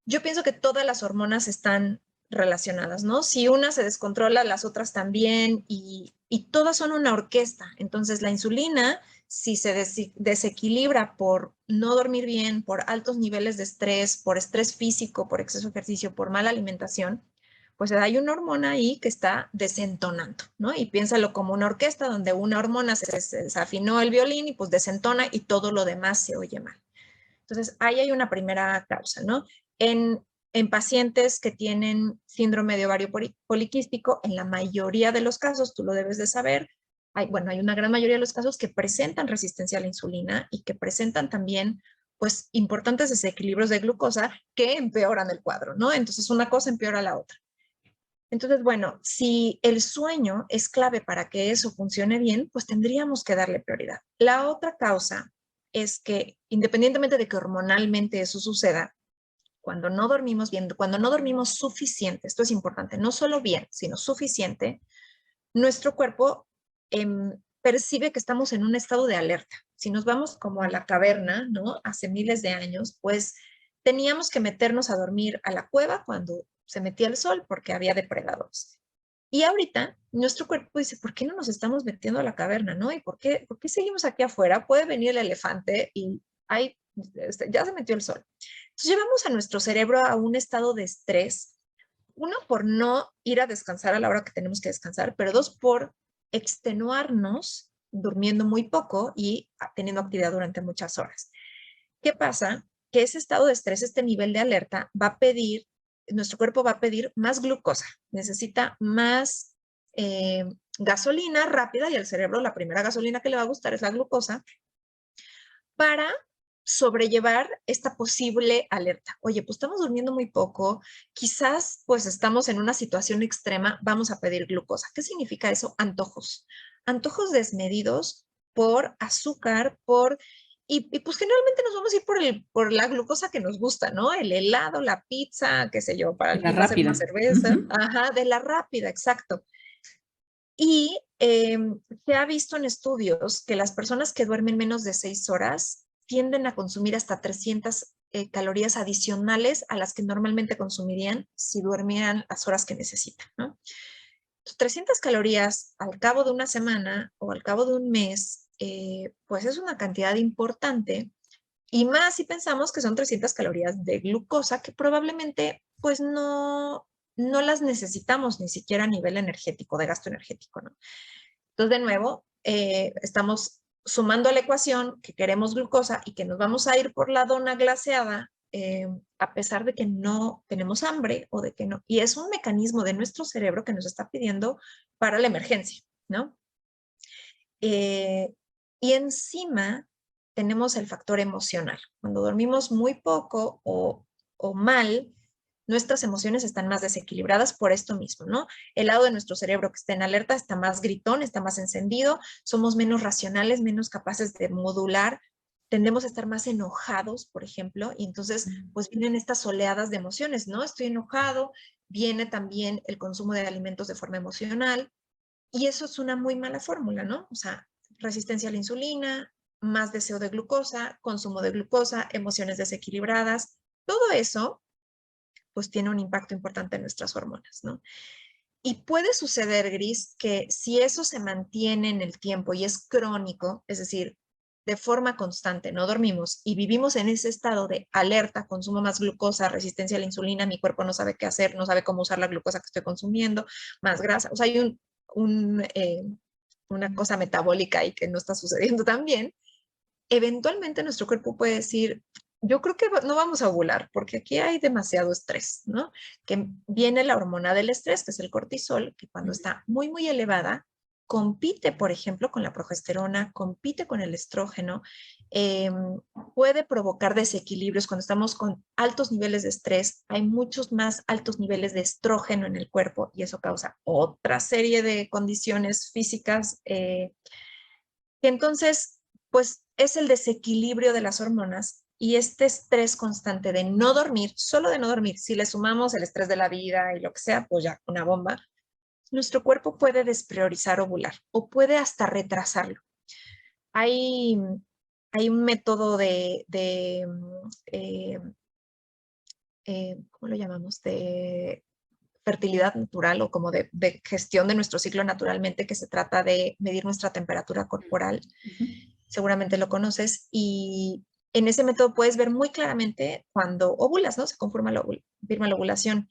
Yo pienso que todas las hormonas están relacionadas, ¿no? Si una se descontrola, las otras también, y todas son una orquesta. Entonces, la insulina, si se desequilibra por no dormir bien, por altos niveles de estrés, por estrés físico, por exceso de ejercicio, por mala alimentación, pues hay una hormona ahí que está desentonando, ¿no? Y piénsalo como una orquesta donde una hormona se desafinó el violín y pues desentona y todo lo demás se oye mal. Entonces, ahí hay una primera causa, ¿no? En pacientes que tienen síndrome de ovario poliquístico, en la mayoría de los casos, tú lo debes de saber, hay una gran mayoría de los casos que presentan resistencia a la insulina y que presentan también, pues, importantes desequilibrios de glucosa que empeoran el cuadro, ¿no? Entonces, una cosa empeora la otra. Entonces, bueno, si el sueño es clave para que eso funcione bien, pues tendríamos que darle prioridad. La otra causa es que, independientemente de que hormonalmente eso suceda, cuando no dormimos bien, cuando no dormimos suficiente, esto es importante, no solo bien, sino suficiente, nuestro cuerpo percibe que estamos en un estado de alerta. Si nos vamos como a la caverna, ¿no? Hace miles de años, pues teníamos que meternos a dormir a la cueva cuando se metía el sol porque había depredadores. Y ahorita nuestro cuerpo dice, ¿por qué no nos estamos metiendo a la caverna, no? ¿Y por qué seguimos aquí afuera? Puede venir el elefante y hay, ya se metió el sol. Entonces llevamos a nuestro cerebro a un estado de estrés, uno, por no ir a descansar a la hora que tenemos que descansar, pero dos, por extenuarnos durmiendo muy poco y teniendo actividad durante muchas horas. ¿Qué pasa? Que ese estado de estrés, este nivel de alerta, nuestro cuerpo va a pedir más glucosa, necesita más gasolina rápida y al cerebro la primera gasolina que le va a gustar es la glucosa para sobrellevar esta posible alerta. Oye, pues estamos durmiendo muy poco, quizás pues estamos en una situación extrema, vamos a pedir glucosa. ¿Qué significa eso? Antojos. Antojos desmedidos por azúcar, y pues generalmente nos vamos a ir por la glucosa que nos gusta, ¿no? El helado, la pizza, qué sé yo, para La alguien va a ser una rápida. cerveza. Ujú. Ajá, de la rápida, exacto. Y se ha visto en estudios que las personas que duermen menos de 6 horas tienden a consumir hasta 300 calorías adicionales a las que normalmente consumirían si durmieran las horas que necesitan, ¿no? 300 calorías al cabo de una semana o al cabo de un mes, pues es una cantidad importante. Y más si pensamos que son 300 calorías de glucosa que probablemente pues no las necesitamos ni siquiera a nivel energético, de gasto energético, ¿no? Entonces, de nuevo, estamos sumando a la ecuación que queremos glucosa y que nos vamos a ir por la dona glaseada a pesar de que no tenemos hambre o de que no. Y es un mecanismo de nuestro cerebro que nos está pidiendo para la emergencia, ¿no? Y encima tenemos el factor emocional. Cuando dormimos muy poco o mal, nuestras emociones están más desequilibradas por esto mismo, ¿no? El lado de nuestro cerebro que está en alerta está más gritón, está más encendido, somos menos racionales, menos capaces de modular, tendemos a estar más enojados, por ejemplo, y entonces pues vienen estas oleadas de emociones, ¿no? Estoy enojado, viene también el consumo de alimentos de forma emocional, y eso es una muy mala fórmula, ¿no? O sea, resistencia a la insulina, más deseo de glucosa, consumo de glucosa, emociones desequilibradas, todo eso pues tiene un impacto importante en nuestras hormonas, ¿no? Y puede suceder, Gris, que si eso se mantiene en el tiempo y es crónico, es decir, de forma constante, no dormimos y vivimos en ese estado de alerta, consumo más glucosa, resistencia a la insulina, mi cuerpo no sabe qué hacer, no sabe cómo usar la glucosa que estoy consumiendo, más grasa, o sea, hay una cosa metabólica ahí que no está sucediendo tan bien. Eventualmente nuestro cuerpo puede decir, yo creo que no vamos a ovular porque aquí hay demasiado estrés, ¿no? Que viene la hormona del estrés, que es el cortisol, que cuando está muy, muy elevada, compite, por ejemplo, con la progesterona, compite con el estrógeno, eh, puede provocar desequilibrios. Cuando estamos con altos niveles de estrés, hay muchos más altos niveles de estrógeno en el cuerpo y eso causa otra serie de condiciones físicas que entonces, pues es el desequilibrio de las hormonas y este estrés constante de no dormir, solo de no dormir, si le sumamos el estrés de la vida y lo que sea, pues ya una bomba, nuestro cuerpo puede despriorizar ovular o puede hasta retrasarlo. Hay, hay un método ¿cómo lo llamamos? De fertilidad natural o como de gestión de nuestro ciclo naturalmente, que se trata de medir nuestra temperatura corporal. Seguramente lo conoces, y en ese método puedes ver muy claramente cuando ovulas, ¿no? Se confirma la ovulación.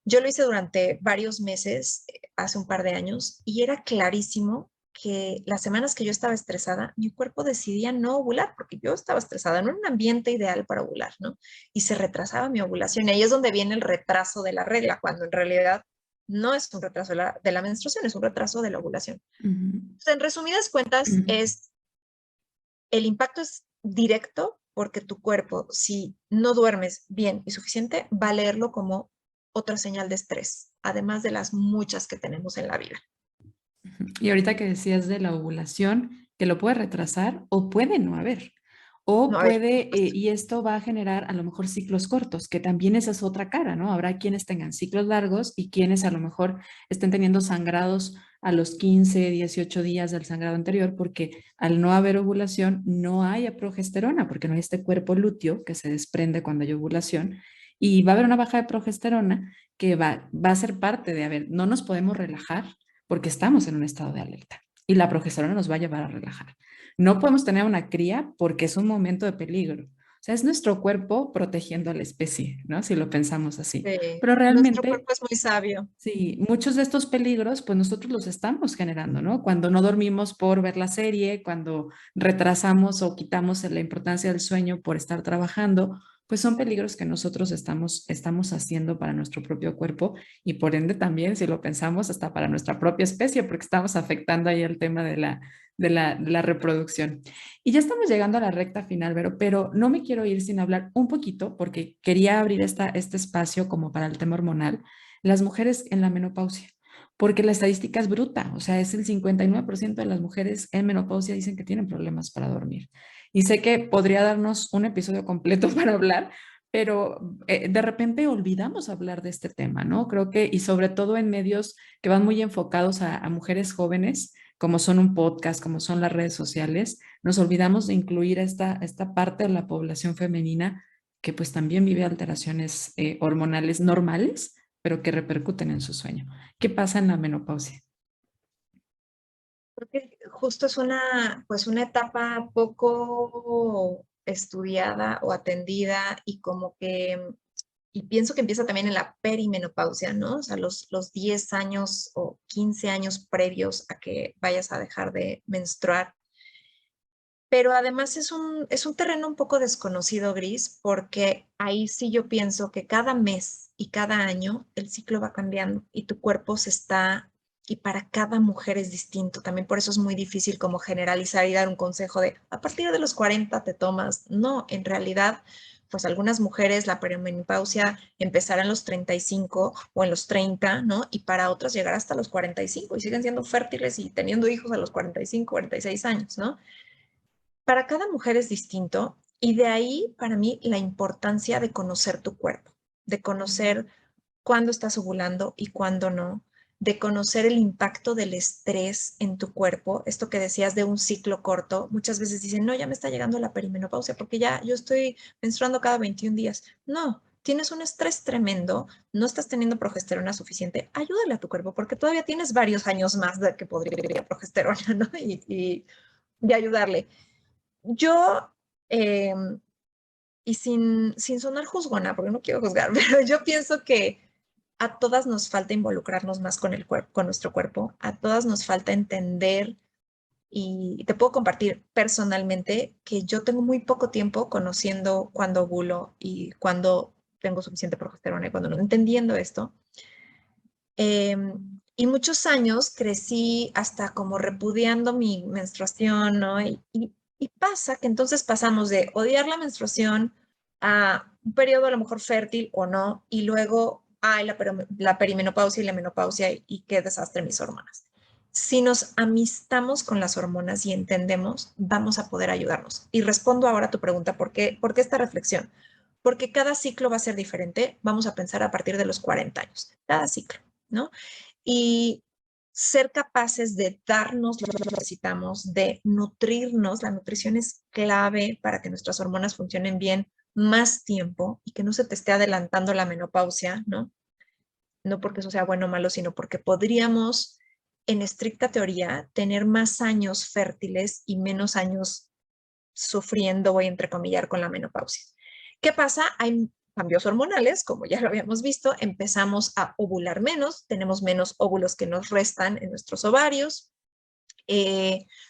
Yo lo hice durante varios meses, hace un par de años, y era clarísimo que las semanas que yo estaba estresada, mi cuerpo decidía no ovular, porque yo estaba estresada, no era un ambiente ideal para ovular, ¿no? Y se retrasaba mi ovulación. Y ahí es donde viene el retraso de la regla, cuando en realidad no es un retraso de la menstruación, es un retraso de la ovulación. Entonces, en resumidas cuentas, el impacto es directo porque tu cuerpo, si no duermes bien y suficiente, va a leerlo como otra señal de estrés, además de las muchas que tenemos en la vida. Y ahorita que decías de la ovulación, que lo puede retrasar o puede no haber. O No, a ver, puede, y esto va a generar a lo mejor ciclos cortos, que también esa es otra cara, ¿no? Habrá quienes tengan ciclos largos y quienes a lo mejor estén teniendo sangrados a los 15, 18 días del sangrado anterior, porque al no haber ovulación no hay progesterona, porque no hay este cuerpo lúteo que se desprende cuando hay ovulación, y va a haber una baja de progesterona que va a ser parte de, a ver, no nos podemos relajar porque estamos en un estado de alerta y la progesterona nos va a llevar a relajar. No podemos tener una cría porque es un momento de peligro. O sea, es nuestro cuerpo protegiendo a la especie, ¿no? Si lo pensamos así. Pero nuestro realmente, cuerpo es muy sabio. sí, muchos de estos peligros, pues nosotros los estamos generando, ¿no? Cuando no dormimos por ver la serie, cuando retrasamos o quitamos la importancia del sueño por estar trabajando, pues son peligros que nosotros estamos haciendo para nuestro propio cuerpo y por ende también, si lo pensamos, hasta para nuestra propia especie, porque estamos afectando ahí el tema de la reproducción. Y ya estamos llegando a la recta final, Vero, pero no me quiero ir sin hablar un poquito, porque quería abrir este espacio como para el tema hormonal, las mujeres en la menopausia. Porque la estadística es bruta, o sea, es el 59% de las mujeres en menopausia dicen que tienen problemas para dormir. Y sé que podría darnos un episodio completo para hablar, pero de repente olvidamos hablar de este tema, ¿no? Creo que, y sobre todo en medios que van muy enfocados a mujeres jóvenes, como son un podcast, como son las redes sociales, nos olvidamos de incluir esta parte de la población femenina que pues también vive alteraciones hormonales normales, pero que repercuten en su sueño. ¿Qué pasa en la menopausia? Porque justo es pues una etapa poco estudiada o atendida y como que, y pienso que empieza también en la perimenopausia, ¿no? O sea, los 10 años o 15 años previos a que vayas a dejar de menstruar. Pero además es un terreno un poco desconocido, Gris, porque ahí sí yo pienso que cada mes y cada año el ciclo va cambiando y tu cuerpo se está, y para cada mujer es distinto. También por eso es muy difícil como generalizar y dar un consejo de a partir de los 40 te tomas. No, en realidad, pues algunas mujeres la perimenopausia empezará en los 35 o en los 30, ¿no? Y para otras llegar hasta los 45 y siguen siendo fértiles y teniendo hijos a los 45, 46 años, ¿no? Para cada mujer es distinto y de ahí para mí la importancia de conocer tu cuerpo, de conocer cuándo estás ovulando y cuándo no, de conocer el impacto del estrés en tu cuerpo. Esto que decías de un ciclo corto, muchas veces dicen, no, ya me está llegando la perimenopausia porque ya yo estoy menstruando cada 21 días. No, tienes un estrés tremendo, no estás teniendo progesterona suficiente, ayúdale a tu cuerpo porque todavía tienes varios años más de que podría progesterona, ¿no? Y ayudarle. Yo, eh, y sin sonar juzgona, porque no quiero juzgar, pero yo pienso que a todas nos falta involucrarnos más con el cuerpo, con nuestro cuerpo, a todas nos falta entender y te puedo compartir personalmente que yo tengo muy poco tiempo conociendo cuándo ovulo y cuándo tengo suficiente progesterona y cuándo no, entendiendo esto. Y muchos años crecí hasta como repudiando mi menstruación, ¿no? Y pasa que entonces pasamos de odiar la menstruación a un periodo a lo mejor fértil o no, y luego, ay, la perimenopausia y la menopausia y qué desastre mis hormonas. Si nos amistamos con las hormonas y entendemos, vamos a poder ayudarnos. Y respondo ahora a tu pregunta, por qué esta reflexión? Porque cada ciclo va a ser diferente. Vamos a pensar a partir de los 40 años, cada ciclo, ¿no? Y ser capaces de darnos lo que necesitamos, de nutrirnos. La nutrición es clave para que nuestras hormonas funcionen bien más tiempo y que no se te esté adelantando la menopausia, ¿no? No porque eso sea bueno o malo, sino porque podríamos, en estricta teoría, tener más años fértiles y menos años sufriendo, voy a entrecomillar, con la menopausia. ¿Qué pasa? Hay cambios hormonales, como ya lo habíamos visto, empezamos a ovular menos, tenemos menos óvulos que nos restan en nuestros ovarios,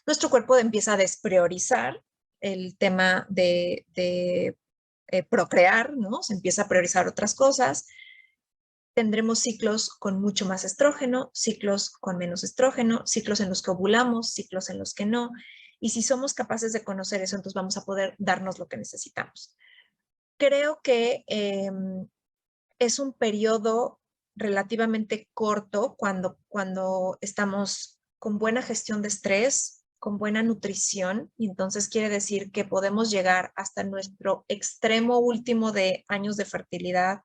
nuestro cuerpo empieza a despriorizar el tema de procrear, ¿no? Se empieza a priorizar otras cosas. Tendremos ciclos con mucho más estrógeno, ciclos con menos estrógeno, ciclos en los que ovulamos, ciclos en los que no. Y si somos capaces de conocer eso, entonces vamos a poder darnos lo que necesitamos. Creo que es un periodo relativamente corto cuando estamos con buena gestión de estrés, con buena nutrición, y entonces quiere decir que podemos llegar hasta nuestro extremo último de años de fertilidad,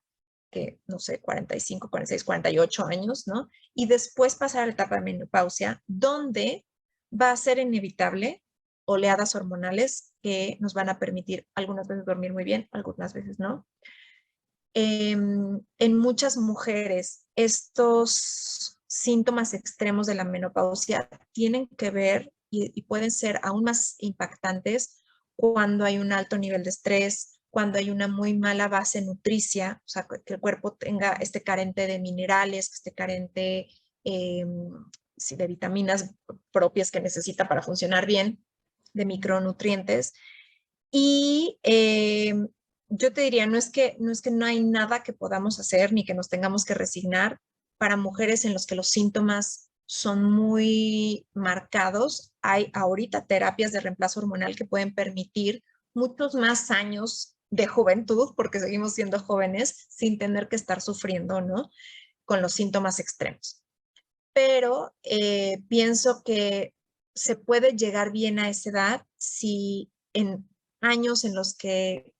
que no sé, 45, 46, 48 años, ¿no? Y después pasar a la etapa de menopausia, donde va a ser inevitable oleadas hormonales que nos van a permitir algunas veces dormir muy bien, algunas veces no. En muchas mujeres, estos síntomas extremos de la menopausia tienen que ver y pueden ser aún más impactantes cuando hay un alto nivel de estrés, cuando hay una muy mala base nutricia, o sea, que el cuerpo esté carente de minerales, que esté carente de vitaminas propias que necesita para funcionar bien, de micronutrientes. Y yo te diría, no es que no hay nada que podamos hacer ni que nos tengamos que resignar para mujeres en los que los síntomas son muy marcados. Hay ahorita terapias de reemplazo hormonal que pueden permitir muchos más años de juventud, porque seguimos siendo jóvenes sin tener que estar sufriendo, ¿no? Con los síntomas extremos. Pero pienso que se puede llegar bien a esa edad si en años en los que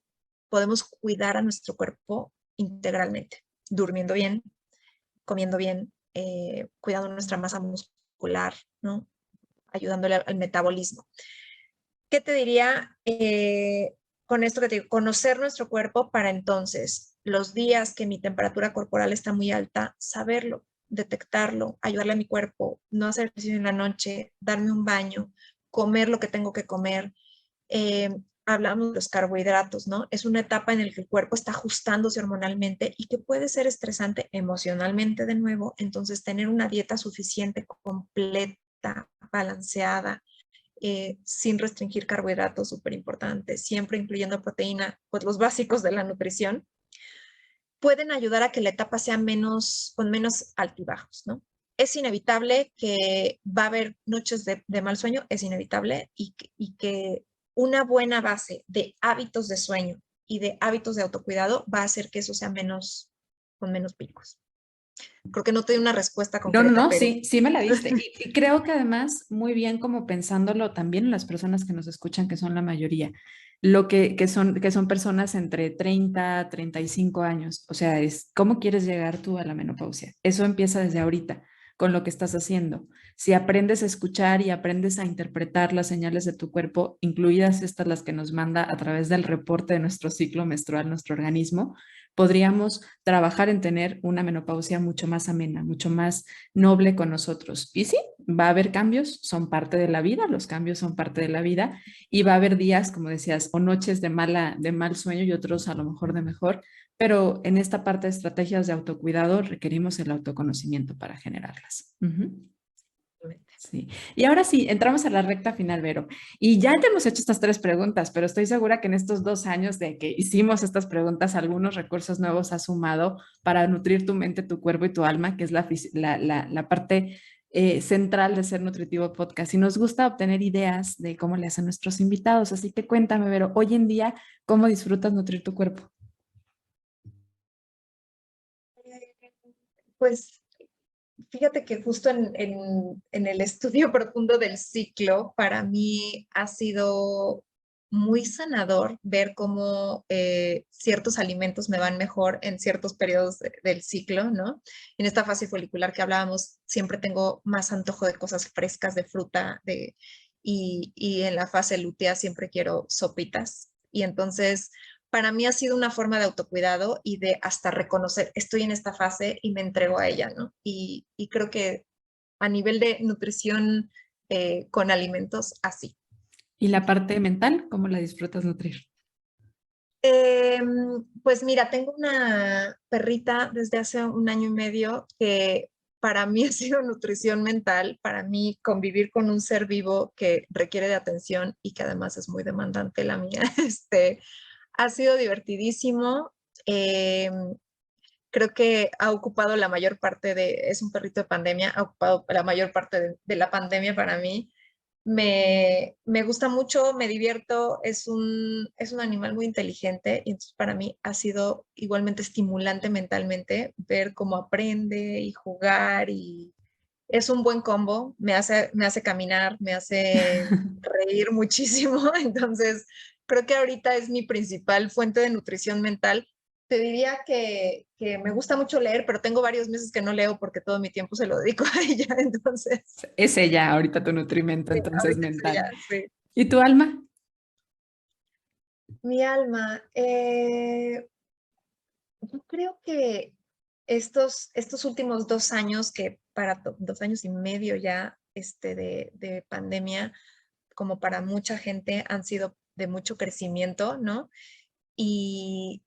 podemos cuidar a nuestro cuerpo integralmente, durmiendo bien, comiendo bien, cuidando nuestra masa muscular, ¿no? Ayudándole al metabolismo. ¿Qué te diría con esto que te digo? Conocer nuestro cuerpo para entonces, los días que mi temperatura corporal está muy alta, saberlo, detectarlo, ayudarle a mi cuerpo, no hacer ejercicio en la noche, darme un baño, comer lo que tengo que comer. Eh, Hablamos de los carbohidratos, ¿no? Es una etapa en la que el cuerpo está ajustándose hormonalmente y que puede ser estresante emocionalmente de nuevo. Entonces, tener una dieta suficiente, completa, balanceada, sin restringir carbohidratos, súper importante, siempre incluyendo proteína, pues los básicos de la nutrición, pueden ayudar a que la etapa sea con menos altibajos, ¿no? Es inevitable que va a haber noches de mal sueño, es inevitable, y que una buena base de hábitos de sueño y de hábitos de autocuidado va a hacer que eso sea con menos picos. Creo que no te doy una respuesta No, no, concreta, no, pero sí, sí me la diste. Y creo que además, muy bien como pensándolo también en las personas que nos escuchan, que son la mayoría, que son personas entre 30 a 35 años. O sea, es cómo quieres llegar tú a la menopausia. Eso empieza desde ahorita, con lo que estás haciendo. Si aprendes a escuchar y aprendes a interpretar las señales de tu cuerpo, incluidas estas las que nos manda a través del reporte de nuestro ciclo menstrual, nuestro organismo, podríamos trabajar en tener una menopausia mucho más amena, mucho más noble con nosotros. Y sí, va a haber cambios, son parte de la vida, los cambios son parte de la vida y va a haber días, como decías, o noches de mal sueño y otros a lo mejor de mejor, pero en esta parte de estrategias de autocuidado requerimos el autoconocimiento para generarlas. Sí. Y ahora sí, entramos a la recta final, Vero. Y ya te hemos hecho estas tres preguntas, pero estoy segura que en estos 2 años de que hicimos estas preguntas, algunos recursos nuevos has sumado para nutrir tu mente, tu cuerpo y tu alma, que es la parte central de Ser Nutritivo Podcast. Y nos gusta obtener ideas de cómo le hacen nuestros invitados. Así que cuéntame, Vero, hoy en día, ¿cómo disfrutas nutrir tu cuerpo? Pues fíjate que justo en el estudio profundo del ciclo, para mí ha sido muy sanador ver cómo ciertos alimentos me van mejor en ciertos periodos del ciclo, ¿no? En esta fase folicular que hablábamos, siempre tengo más antojo de cosas frescas, de fruta, y en la fase lútea siempre quiero sopitas. Y entonces para mí ha sido una forma de autocuidado y de hasta reconocer, estoy en esta fase y me entrego a ella, ¿no? Y creo que a nivel de nutrición con alimentos, así. ¿Y la parte mental, cómo la disfrutas nutrir? Pues mira, tengo una perrita desde hace 1 año y medio que para mí ha sido nutrición mental, para mí convivir con un ser vivo que requiere de atención y que además es muy demandante la mía, ha sido divertidísimo. Creo que ha ocupado la mayor parte es un perrito de pandemia, ha ocupado la mayor parte de la pandemia para mí. Me gusta mucho, me divierto, es un animal muy inteligente y entonces para mí ha sido igualmente estimulante mentalmente ver cómo aprende y jugar y es un buen combo, me hace caminar, me hace reír muchísimo, entonces creo que ahorita es mi principal fuente de nutrición mental. Te diría que me gusta mucho leer, pero tengo varios meses que no leo porque todo mi tiempo se lo dedico a ella, entonces, Es ella ahorita tu nutrimento, sí, entonces ahorita es ella, mental. sí. ¿Y tu alma? Mi alma, yo creo que estos últimos 2 años, que para 2 años y medio ya de pandemia, como para mucha gente, han sido de mucho crecimiento, ¿no? Y,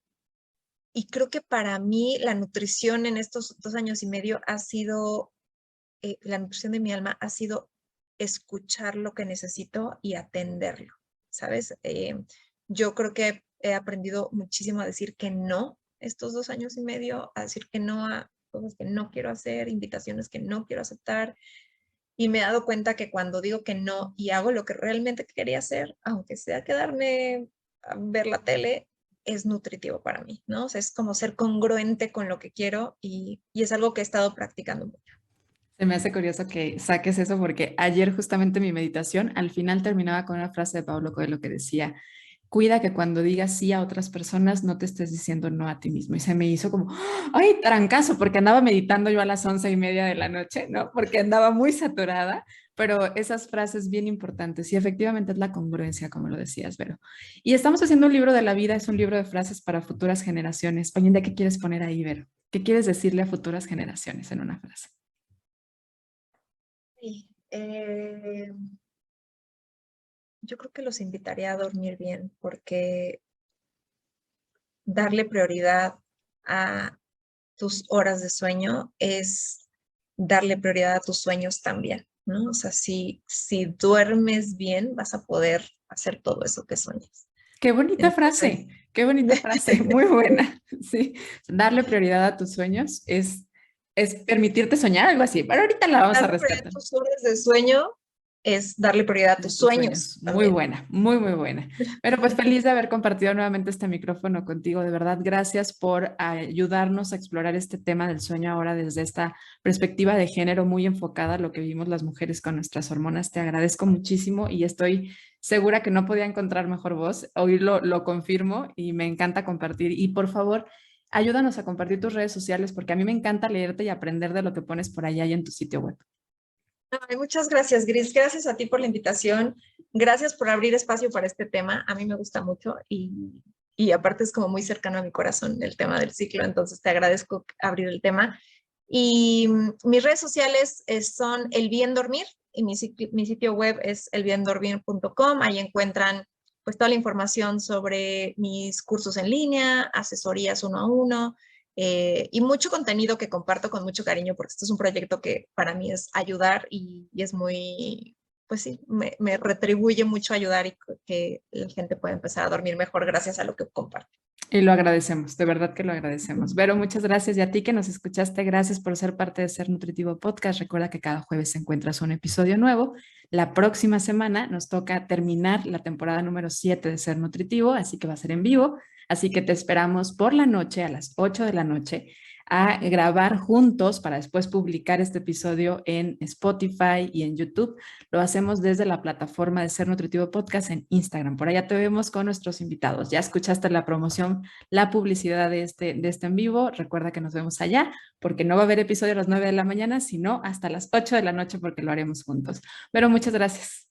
y creo que para mí la nutrición en estos 2 años y medio ha sido, la nutrición de mi alma ha sido escuchar lo que necesito y atenderlo, ¿sabes? Yo creo que he aprendido muchísimo a decir que no estos 2 años y medio, a decir que no a cosas que no quiero hacer, invitaciones que no quiero aceptar. Y me he dado cuenta que cuando digo que no y hago lo que realmente quería hacer, aunque sea quedarme a ver la tele, es nutritivo para mí, ¿no? O sea, es como ser congruente con lo que quiero y es algo que he estado practicando mucho. Se me hace curioso que saques eso porque ayer justamente mi meditación al final terminaba con una frase de Pablo Coelho que decía, cuida que cuando digas sí a otras personas no te estés diciendo no a ti mismo. Y se me hizo como, ay, trancazo, porque andaba meditando yo a las 11:30 de la noche, ¿no? Porque andaba muy saturada, pero esas frases bien importantes y efectivamente es la congruencia, como lo decías, Vero. Y estamos haciendo un libro de la vida, es un libro de frases para futuras generaciones. Hoy en día, ¿qué quieres poner ahí, Vero? ¿Qué quieres decirle a futuras generaciones en una frase? Sí, yo creo que los invitaría a dormir bien porque darle prioridad a tus horas de sueño es darle prioridad a tus sueños también, ¿no? O sea, si duermes bien, vas a poder hacer todo eso que sueñas. Entonces, Qué bonita frase, muy buena. Sí, darle prioridad a tus sueños es permitirte soñar, algo así, pero ahorita la vamos a darle prioridad a rescatar. tus horas de sueño es darle prioridad a De tus tus sueños sueños. Muy también. buena, muy, muy buena. Pero pues feliz de haber compartido nuevamente este micrófono contigo. De verdad, gracias por ayudarnos a explorar este tema del sueño ahora desde esta perspectiva de género muy enfocada a lo que vivimos las mujeres con nuestras hormonas. Te agradezco muchísimo y estoy segura que no podía encontrar mejor voz. Hoy lo confirmo y me encanta compartir. Y por favor, ayúdanos a compartir tus redes sociales porque a mí me encanta leerte y aprender de lo que pones por allá y en tu sitio web. Ay, muchas gracias, Gris. Gracias a ti por la invitación. Gracias por abrir espacio para este tema. A mí me gusta mucho y aparte es como muy cercano a mi corazón el tema del ciclo, entonces te agradezco abrir el tema. Y mis redes sociales son El Bien Dormir y mi sitio web es elbiendormir.com. Ahí encuentran pues toda la información sobre mis cursos en línea, asesorías uno a uno y mucho contenido que comparto con mucho cariño porque esto es un proyecto que para mí es ayudar y es muy, pues sí, me retribuye mucho ayudar y que la gente pueda empezar a dormir mejor gracias a lo que comparto. Y lo agradecemos, de verdad que lo agradecemos. Vero, muchas gracias. Y a ti que nos escuchaste, gracias por ser parte de Ser Nutritivo Podcast. Recuerda que cada jueves encuentras un episodio nuevo. La próxima semana nos toca terminar la temporada número 7 de Ser Nutritivo, así que va a ser en vivo. Así que te esperamos por la noche, a las 8 de la noche, a grabar juntos para después publicar este episodio en Spotify y en YouTube. Lo hacemos desde la plataforma de Ser Nutritivo Podcast en Instagram. Por allá te vemos con nuestros invitados. Ya escuchaste la promoción, la publicidad de este en vivo. Recuerda que nos vemos allá porque no va a haber episodio a las 9 de la mañana, sino hasta las 8 de la noche porque lo haremos juntos. Pero muchas gracias.